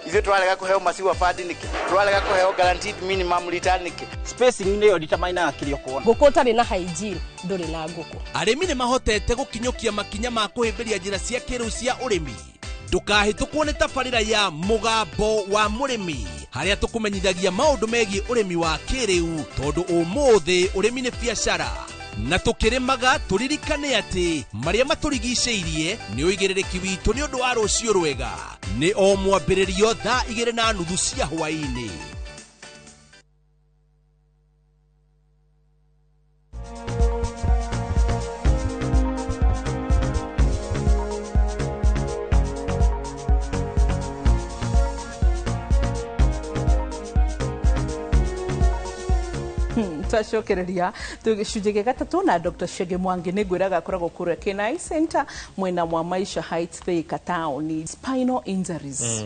Ithuĩ tũrarega kũheo massive fund nĩkĩ? Tũrarega kũheo guaranteed minimum return nĩkĩ? Spacing nĩyo determine kĩrĩa ũkuona. Ngũkũ ũtarĩ na hygiene ndũrĩ na ngũkũ. Arĩmi nĩ mahotete gũkinyũkia makinya ma kũhĩmbĩria njĩra cia kĩrĩu cia ũrĩmi. Ndũkahĩtũkwo nĩ tabarĩra ya mũgambo wa mũrĩmi harĩa tũkũmenyithagia maũndũ megiĩ ũrĩmi wa kĩrĩu tondũ ũmũthĩ ũrĩmi nĩ biacara na tũkĩrĩmaga tũririkane atĩ marĩa matũrigicĩirie nĩ ũigĩrĩrĩki witũ nĩ ũndũ wa rũciũ rwega nĩ o mwambĩrĩrio thaa 2:30 cia hwaĩ-inĩ. twacokereria tugicunjĩ gĩa gatatũ na Dr. Chege Mwangi nĩ ngwĩraga akoragwo kũrĩa Kenai Center mwena mwa Maisha Heights Thika town. Spinal injuries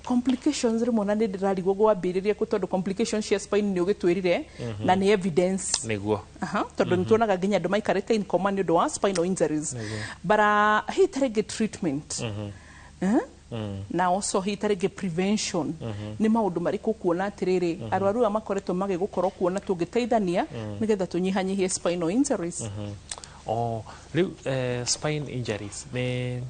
complications rĩmwe na nĩ ndĩrarigwo gwambĩrĩria tondũ complications cia spine nĩ ũgĩtwĩrire na nĩ evidence nĩguo tondũ nĩ tuonaga nginya andũ maikarĩte in coma nĩ ũndũ wa spinal injuries bara hitarĩngĩ treatment na also hitarĩngĩ prevention nĩ maũndũ marĩkũ kuona atĩrĩrĩ arwaru makoretwo magĩgũkorwo kuona tũngĩteithania nĩgetha tũnyihanyihie spinal injuries. Rĩu spine injuries nĩ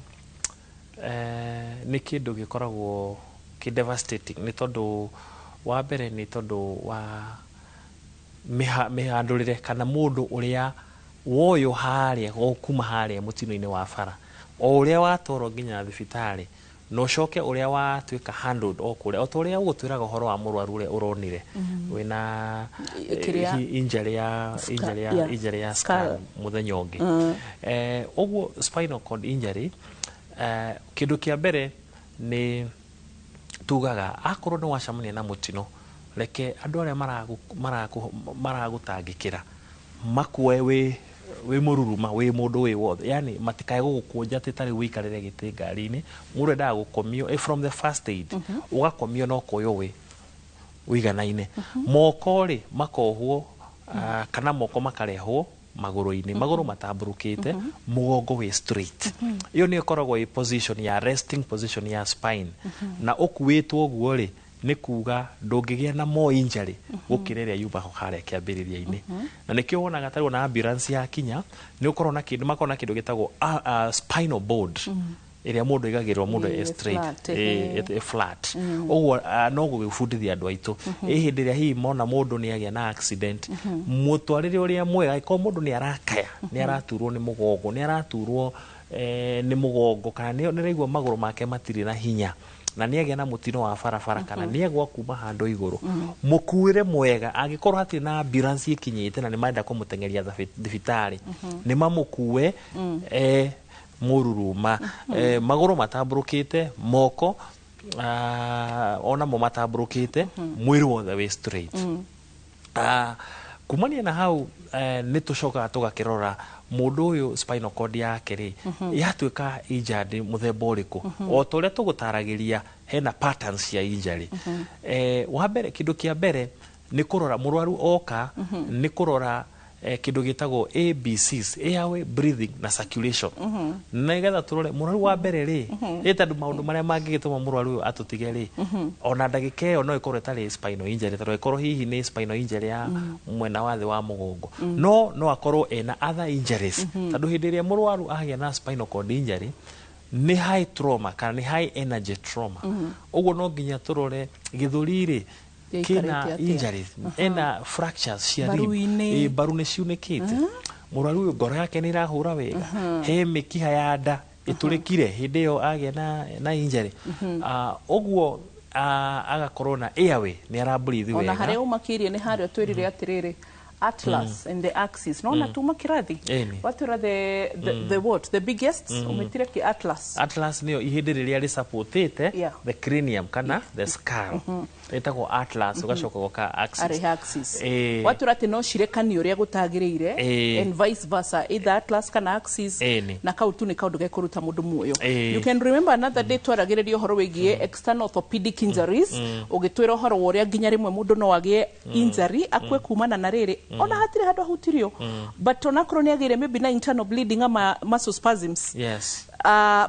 kĩndũ gĩkoragwo kĩ devastating nĩ tondũ wa mbere nĩ tondũ wa mĩhandũrĩre kana mũndũ ũrĩa woyo harĩa kuma harĩa mũtino-inĩ wa bara o ũrĩa watwarwo nginya thibitarĩ no coke ũrĩa watuĩka handled o kũrĩa o ta ũrĩa ũgũtwĩraga ũhoro wa mũrwaru ũrĩa ũronire wĩna injury ya skull mũthenya ũngĩ ũguo spinal cord injury kĩndũ kĩa mbere nĩ tugaga akorwo nĩ wacemania na mũtino reke andũ arĩa maragũtangĩkĩra makuoe wĩ mũruruma wĩ mũndũ wĩ wothe yani matikae gũgũkũnja atĩ tarĩ wĩikarĩre gĩtĩ ngari-inĩ mũndũ endaga gũkomio from the first aid ũgakomio no koyo wĩiganaine moko-rĩ makohwo kana moko makarehwo magũrũ-inĩ magũrũ matambũrũkĩte mũgongo wĩ straight iyo nĩ ĩkoragwo ĩ position ya resting position ya spine na ũkuĩtwo ũguo-rĩ nĩ kuga ndũngĩgĩa na more injury gũkĩra ĩrĩa yumaho harĩa kĩambĩrĩria-inĩ na nĩkĩo wonaga tarĩ na ambulance ya kinya nĩ ũkorwo na kĩndũ makorwo na kĩndũ gĩtagwo spinal board iria mundu igagirwo mundu straight flat ogwo no gugibundithia andu aitu hindi ria hihi mona mundu ni agia na accident mutwarire uria mwega iko mundu ni arakaya ni araturwo ni mugongo ni araturwo ni mugongo kana ni raigwa maguru make matiri na hinya na ni agia na mutino wa barabara kana ni agwa kuma handu iguru mukuire mwega agikorwo hati na ambulance ikinyite na ni maenda kumutengeria thibitari ni mamukue mururuma maguru matamburukite moko ona mo matamburukite mwiri wothe we straight kumania na hau ni tucoka tugakirora mundu uyu spinal cord yake ri yatuika injury muthemba uriku o tore tugutaragiria hena patterns ya injury wa mbere kindu kia mbere ni kurora murwaru oka ni kurora kindu gitagwo ABCs airway breathing na circulation na igetha turore murwaru wa mbere ri itandu maundu maria mangigituma murwaru atutige ri ona ndagika iyo no ikorwo tari spinal injury taro ikorwo hihi ni spinal injury ya mwena wa thi wa mugongo no akorwo ena other injuries tandu hindi ria murwaru agia na spinal cord injury ni high trauma kana ni high energy trauma uguo no nginya turore githuri ri kina injuries ena fractures cia rib baru ni ciunikite murwaru ngoro yake ni irahura wega he mikiha ya nda iturikire hindi yo agia na injury uguo agakorwo na airway ni arabreathe wega ona hare umakirie ni hario twirire atiriri atlas and the axis no na tuma kirathi what are the biggest umetire ki atlas niyo ihindi riria ri supportete the cranium kana the skull etagwo atlas ugacoka goka axis what are no cirekani uria gutagiriire and vice versa either atlas kana axis na kautu ni kaundu gekuruta mundu muoyo you can remember another day twaragiririo horo wigie external orthopedic injuries ugitwira horo uria nginya rimwe mundu no agie injury akwe kumana na riri ona hatire handu hutirio but ona korwo ni agire maybe na internal bleeding ama muscle spasms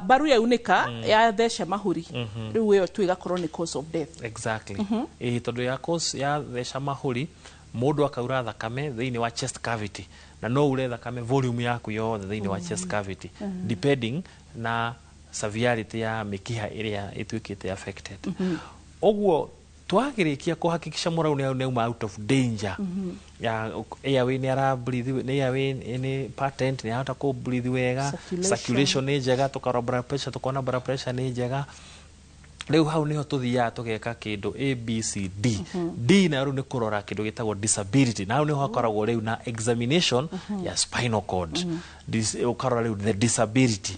baru ya unika ya thesha mahuri riu iyo tu igakorwo ni cause of death exactly tondu ya cause ya thesha mahuri mundu akaura thakame thiini wa chest cavity na no ure thakame volume yaku yothe thiini wa chest cavity depending na severity ya mikiha iria itwikite affected ogwo twagirikia kuhakikisha murau ni out of danger ya airway ni ara breathe ni airway ni patent ni hata ko breathe wega circulation ni njega tukara blood pressure tukona blood pressure ni njega riu hau niho tuthia tugeka kindu ABCD D na ru ni kurora kindu gitagwo disability na niho hakoragwo riu na examination ya spinal cord ukarora riu the disability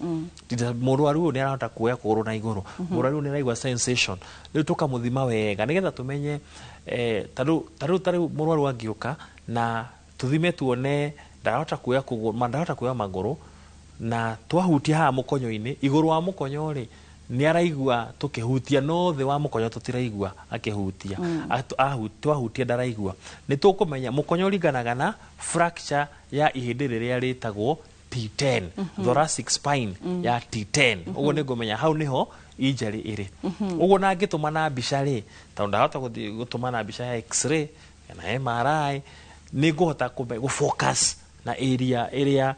murwaru ni arahota kuoya kuguru na iguru murwaru ni raigwa sensation riu tukamuthima wega nigetha tumenye taru murwaru angiuka na tuthime tuone ndarahota kuoya kuguru ndarahota kuoya maguru na twahutia ha mukonyo-ini iguru wa mukonyo ri ni araigua tukihutia no thi wa mukonyo tutiraigua akihutia twahutia ndaraigua ni tukumenya mukonyo ringanaga na fracture ya ihindi riria ritagwo T10 thoracic spine ya T10 uguo ni ngumenya hau niho injury iri uguo na ngituma na mbica ri tondu ndahota gutuma na mbica ya x-ray kana MRI ni nguhota kufocus na area iria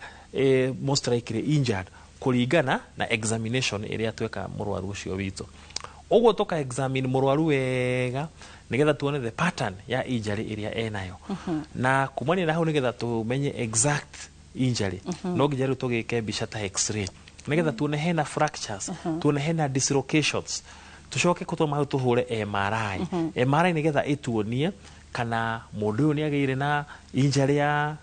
most likely injured kuringana na examination iria tweka murwaru ucio witu uguo tuka examine murwaru wega nigetha tuone the pattern ya injury iria enayo na kumania na hau nigetha tumenye exact injury no nginya riu tugike mbica ta x-ray nigetha tuone hena fractures tuone hena dislocations tucoke kutuma hau tuhure MRI nigetha ituonie kana mundu uyu ni ageire na injury ya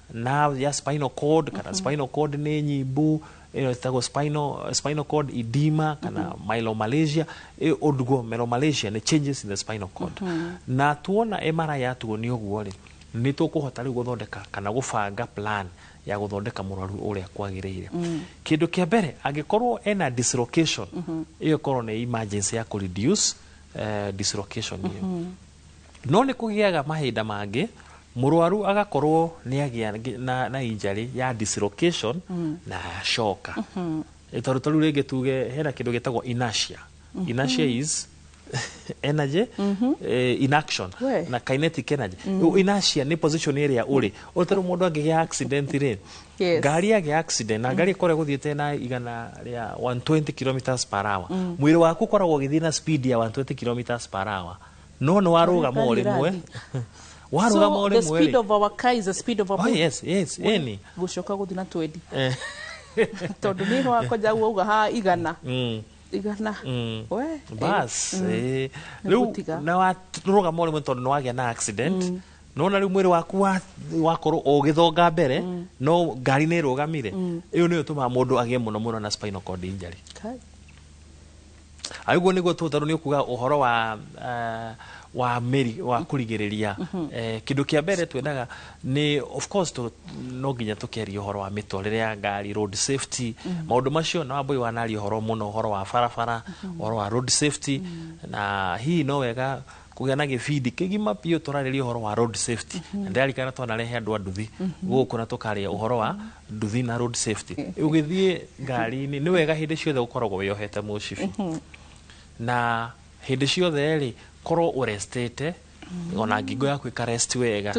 spinal cord kana spinal cord ni nyimbu itago spinal cord edema kana myelomalacia odgo myelomalacia ni changes in the spinal cord na tuona MRI yatuonio guo ri ni tukuhota riu guthondeka kana gubanga plan ya guthondeka murwaru uria kwagiriire kindu kia mbere angikorwo ena dislocation iyo korwo ni emergency ya ku reduce dislocation no ni kugiaga mahinda mangi murwaru agakorwo ni agia na injury ya dislocation na shoka itoru ringi tuge hena kindu gitagwo inertia is energy inaction na kinetic energy. Inertia ni position area uri utero mundu angigia accident ri ngari yake accident na ngari kore guthiete na igana ria 120 km/h mwiri waku koragwo githii na speed ya 120 km/h no no warugama uri mwe warugama uri mwe. So the speed of our car is the speed of our boat. Yes any gushoka guthi na 20 tondu ni wako jau uga ha igana igana we bas riu na warugama uri mwe tondu no wagia na accident no na riu mwiri waku wakorwo ugithonga mbere no ngari ni rugamire iyo ni utuma mundu agie muno na spinal cord injury. Aiguo niguo tutaru ni kuga uhoro wa meri wa kurigiriria kindu kia mbere twendaga ni of course no nginya tukeria uhoro wa mitorire ya ngari, road safety, maundu macio na waboi wanari uhoro muno uhoro wa barabara, uhoro wa road safety na hii no wega kugia na gibindi kigima pio turariria uhoro wa road safety ndari kana twanarehe andu anduthi guku na tukaria uhoro wa nduthi na road safety. Ugithie ngari ni wega hindi ciothe ukoragwo wiohete mucibi na hindi ciothe ri korwo urestete ona ngingo yaku ikarest wega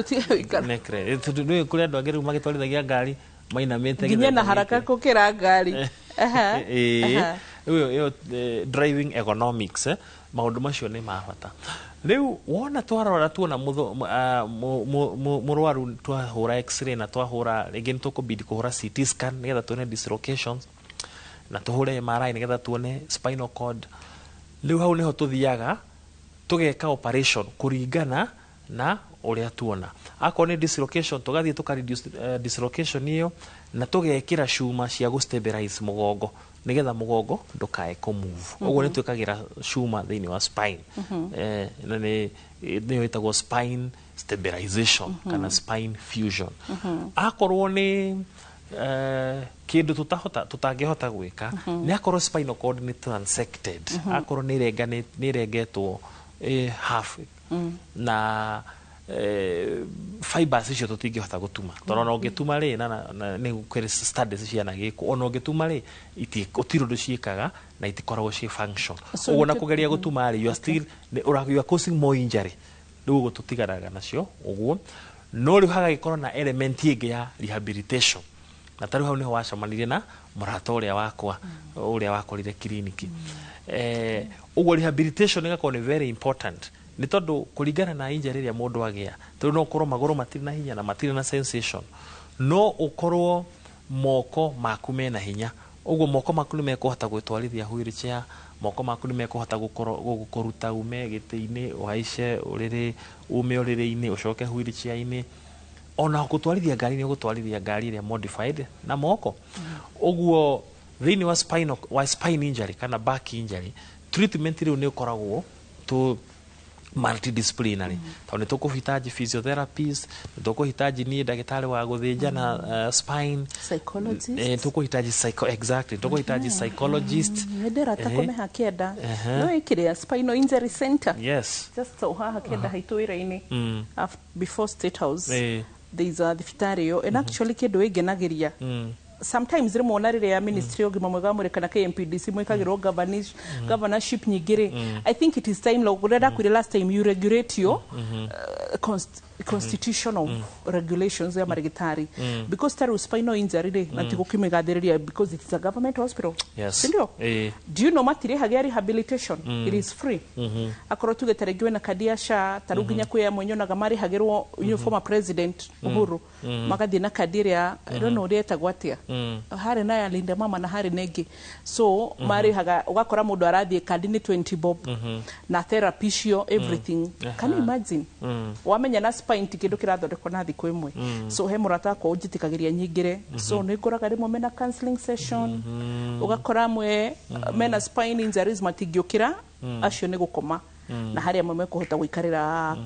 nekre ndio kule andu angiru magitwarithagia ngari mainamite nginya na haraka kukira ngari iyo driving economics maundu macio ni mabata. Riu wona twarora tuona murwaru twahura x-ray na twahura ringi tukubidi kuhura CT scan nigetha tuone dislocations na tuhure MRI nigetha tuone spinal cord. Riu hau niho tuthiaga tugeka operation kuringana na uria tuona. Ako ni dislocation tugathie tukareduce dislocation iyo na tugekira cuma cia gu stabilize mugongo nigetha mugongo ndukae ku move. Uguo ni twikagira cuma thiini wa spine na ni yetagwo spine stabilization kana spine fusion. Akorwo ni kindu tutangihota gwika ni akorwo spinal cord ni transected, akorwo ni regetwo half na fibers icio tutingihota gutuma tondu no ngituma ri na ni kwere studies ciana giku ono ngituma ri utirundu ciikaga na itikoragwo ci function. Uguo na kugeria gutuma ri you are still you are causing more injury. Riu gututigaraga nacio uguo no riu hagagikorwo na element ingi ya rehabilitation na taru hau niho wacamanirie na murata uria wakwa uria wakorire kliniki. Uguo rehabilitation igakorwo ni very important ni tondu kuringana na injury ria mundu agia tondu no ukorwo maguru matiri na hinya na matiri na sensation no ukorwo moko maku mena hinya. Uguo moko maku ni mekuhota gwitwarithia wheelchair, moko maku ni mekuhota gukuruta ume giti-ini uhaice uriri ume uriri-ini ucoke wheelchair-ini ona gutwarithia ngari ni gutwarithia ngari ria modified na moko. Uguo thiini wa spine injury kana back injury treatment riu ni ukoragwo tu multidisciplinary. Tondu tukuhitaji physiotherapist, tukuhitaji ni daktari wa guthinja na spine psychologist, tukuhitaji exactly tukuhitaji psychologist ndera takome hakenda no ikiria spinal injury center. Yes, just so hakenda haitwira-ini before State House there is a diphtheria and actually kindu ingenagiria sometimes rimona rire ya ministry ogima mwega muri kana KMPDC mwikagirwo governorship nyingire. I think it is time like urenda kwire last time you regulate your constitutional regulations ya marigitari because taru spinal injury na tigukimegathiriria because it is a government hospital. Yes. Do you know matire hagia rehabilitation? It is free. Akoro tugeteregiwe na kadi ya SHA taruginya kuya mwenyo gamari hagirwo former president Uhuru magathi na kadi ya rono rieta gwatia hari na ya Linda Mama na hari negi so mari haga ugakora mundu arathie kadi ni 20 bob na therapy cio everything. Can you imagine wamenya na spine tikindu kirathondekwo na thiku imwe so he murata kwa ujitikagiria nyingire so ni ngoraga rimwe mena counseling session ugakora mwe mena spine injuries matingiukira acio ni gukoma na hari amwe kuhota guikarira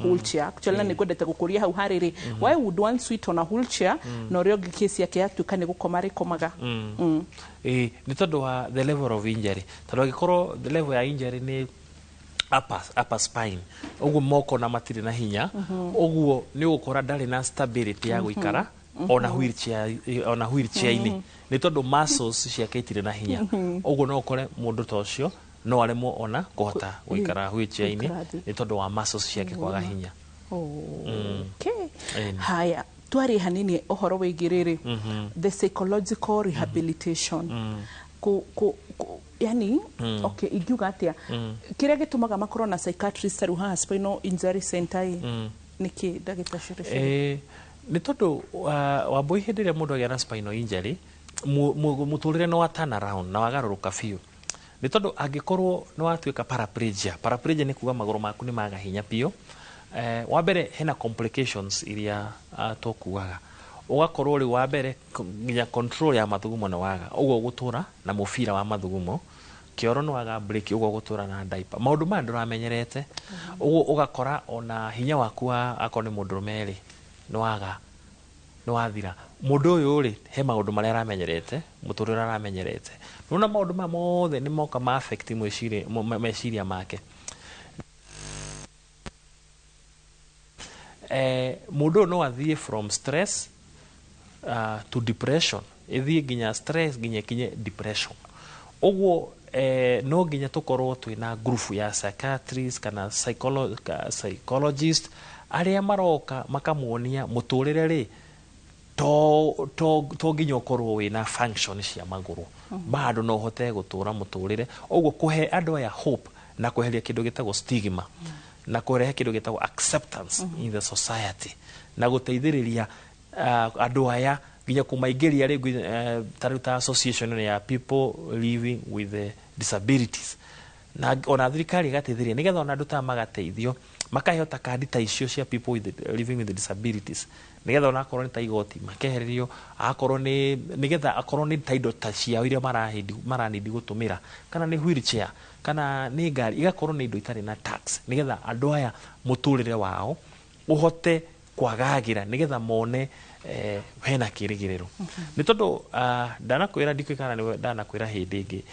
wheelchair. Actually ni kwendete gukuria hau hariri why would one sit on a wheelchair no rio gikesi yake atuka ni gukoma rikomaga ni tondu wa the level of injury tondu gikorwo the level ya injury ni upper spine uguo moko na matiri na hinya uguo ni gukora ndari na stability ya guikara ona wheelchair ini ni tondu muscles ciake itire na hinya uguo no ukore mundu ta ucio no aremwo ona kuhota guikara wheelchair-ini ni tondu wa muscles ciake kwaga hinya. Okay. Haya, twari hanini ohoro wigiriri the psychological rehabilitation. Yani okay, igiuga atia kiria gitumaga makorwo na psychiatrist aru ha spinal injury center niki ndagĩtarĩ Chere? Ni tondu wambui hindi ria mundu agia spinal injury muturire no turn around na wagaruruka biu. Ni tondu angikorwo no watuika paraplegia ni kuga maguru maku ni maga hinya biu. Wa mbere hena complications iria tukuaga ugakorwo ri wa mbere nginya control ya mathugumo na waga ugo gutura na mufira wa mathugumo kioro no waga break ugo gutura na diaper maundu ma nduramenyerete ugo ugakora ona hinya waku akoni mundu meri no wathira mundu uyu ri he maundu maria aramenyerete muturira aramenyerete nona maundu ma mothe ni moka ma affect meciria make. Mundu no athie from stress to depression, ithie nginya stress nginya kinye depression. Ogwo no nginya tukorwo twina group ya psychiatrist kana psychologist aria maroka makamuonia muturire ri to nginya ukorwo wina function cia maguru bado no hote gutura muturire. Ogwo kuhe andu aya hope na kuheria kindu gitagwo stigma na kurehe kindu gitagwo acceptance in the society na guteithiriria andu aya nginya kumaingiria ringi taruta association ya people living with disabilities na ona thirikari gateithiria nigetha ona andu ta magateithio makahota kandi ta icio cia people living with disabilities nigetha ona akorwo ni ta igoti makehererio akorwo ni nigetha akorwo ni ta indo ta cia iria maranidi gutumira kana ni wheelchair kana ni ngari igakorwo ni indo itari na tax nigetha andu aya muturire wao uhote kwagagira nigetha mone hena kirigiriro. Ni tondu ndanakwira ndikwikana ni ndanakwira hindi ingi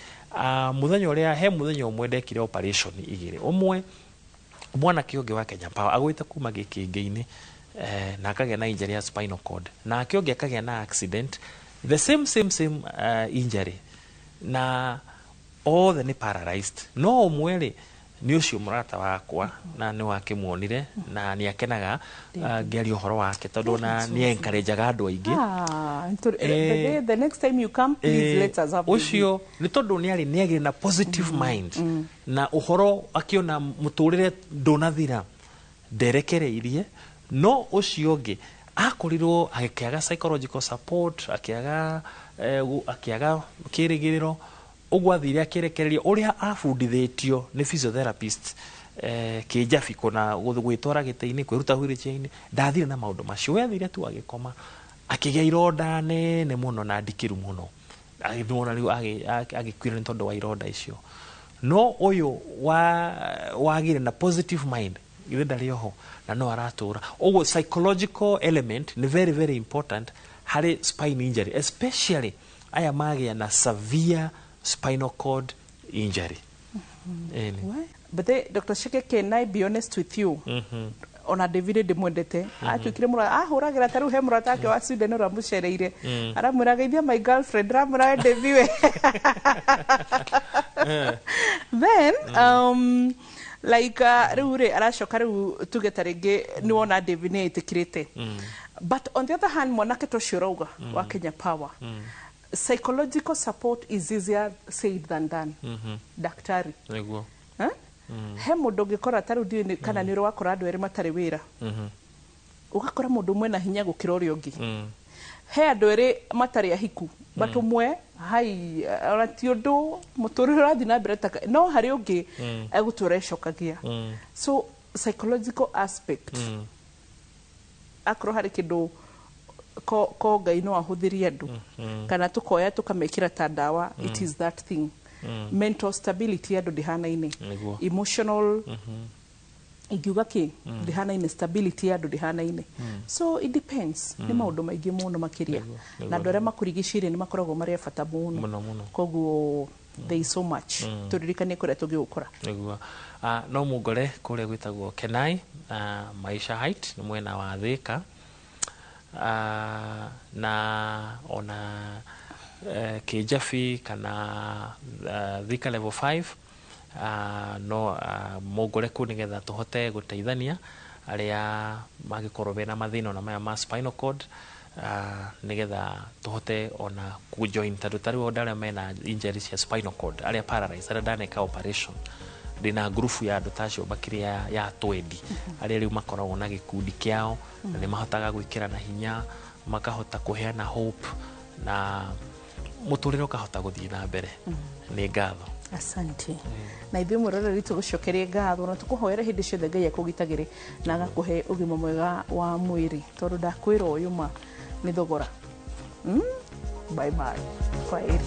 muthenya uria he muthenya umwe ndekire operation igire umwe mwana kionge wa Kenya Power agwite kuma gikingi-ini na akagĩa na injury ya spinal cord na kionge akagĩa na accident the same injury na all the paralyzed no umwe ni ucio murata wakwa na ni wake muonire na ni akenaga ngeri uhoro wake tondu na ni encourageaga andu aingi the next time you come please let us have ucio ni tondu ni ari na positive mind na uhoro akiona muturire ndunathira nderekereirie no ucio ngi akorirwo agikiaga psychological support akiaga kirigiriro ugwathire akirekereria uria afundithitio ni physiotherapist kijabi kuna gwitwara giteini kwiruta wheelchair-ini ndathire na maundu macio wethire tu agikoma akigia ironda nene muno na ndikiru muno agithona riu agikwira ni tondu wa ironda icio no uyu wagire na positive mind ithe ndari oho na no aratura ogwo psychological element ni very important hari spine injury especially aya magia na severe spinal cord injury. But Dr. Sheke, can I be honest with you? Ona David de mwendete atukire mura ahuragira taru he murata ake wa Sweden ora mucereire aramwira geithia my girlfriend ramura David then like rure aracoka riu tugeta ringi ni wona David ni itikirite but on the other hand mwanake tocio rauga wa Kenya Power psychological support is easier said than done. Daktari niguo he mundu ngikora taru ndi kana ni rwakora andu eri matari wira ugakora mundu mwe na hinya gukira uria ungi he andu eri matari ahiku but umwe hai ona ti undu muturire rathi na mbere no hari ungi eguturecokagia so psychological aspect akro hari kindu ko Ngai no ahuthirie andu kana tukoya tukamekira ta dawa it is that thing mental stability andu ndihanaine emotional igiuga ki ndihanaine stability andu ndihanaine so it depends ni maundu maingi muno makiria na andu aria makurigicire ni makoragwo mari bata muno koguo there is so much turirikane kuria tungigukora niguo no mungore kuria gwitagwo Kenai Maisha Height ni mwena wa Thika na ona kijabi kana Thika level 5 no mongore ku nigetha tuhote guteithania aria magikorwo bena mathina na maya ma spinal cord nigetha tuhote ona ku join tari odare mena injuries ya spinal cord aria paralyzed aria daneka operation dina group ya andu tacio bakiria ya twendi aria riu makoragwo na gikundi kiao na ni mahotaga gwikira na hinya makahota kuheana hope na muturire ukahota guthii na mbere ni ngatho. Asante. Na ithuĩ mũrore ritũ gũcokeria ngatho na tũkũhoera hĩndĩ ciothe Ngai akũgitagĩre na agakũhe ũgima mwega wa mwĩrĩ tondũ ndakwĩra ũyũ ma nĩ thogora. Bye bye. Kwaheri.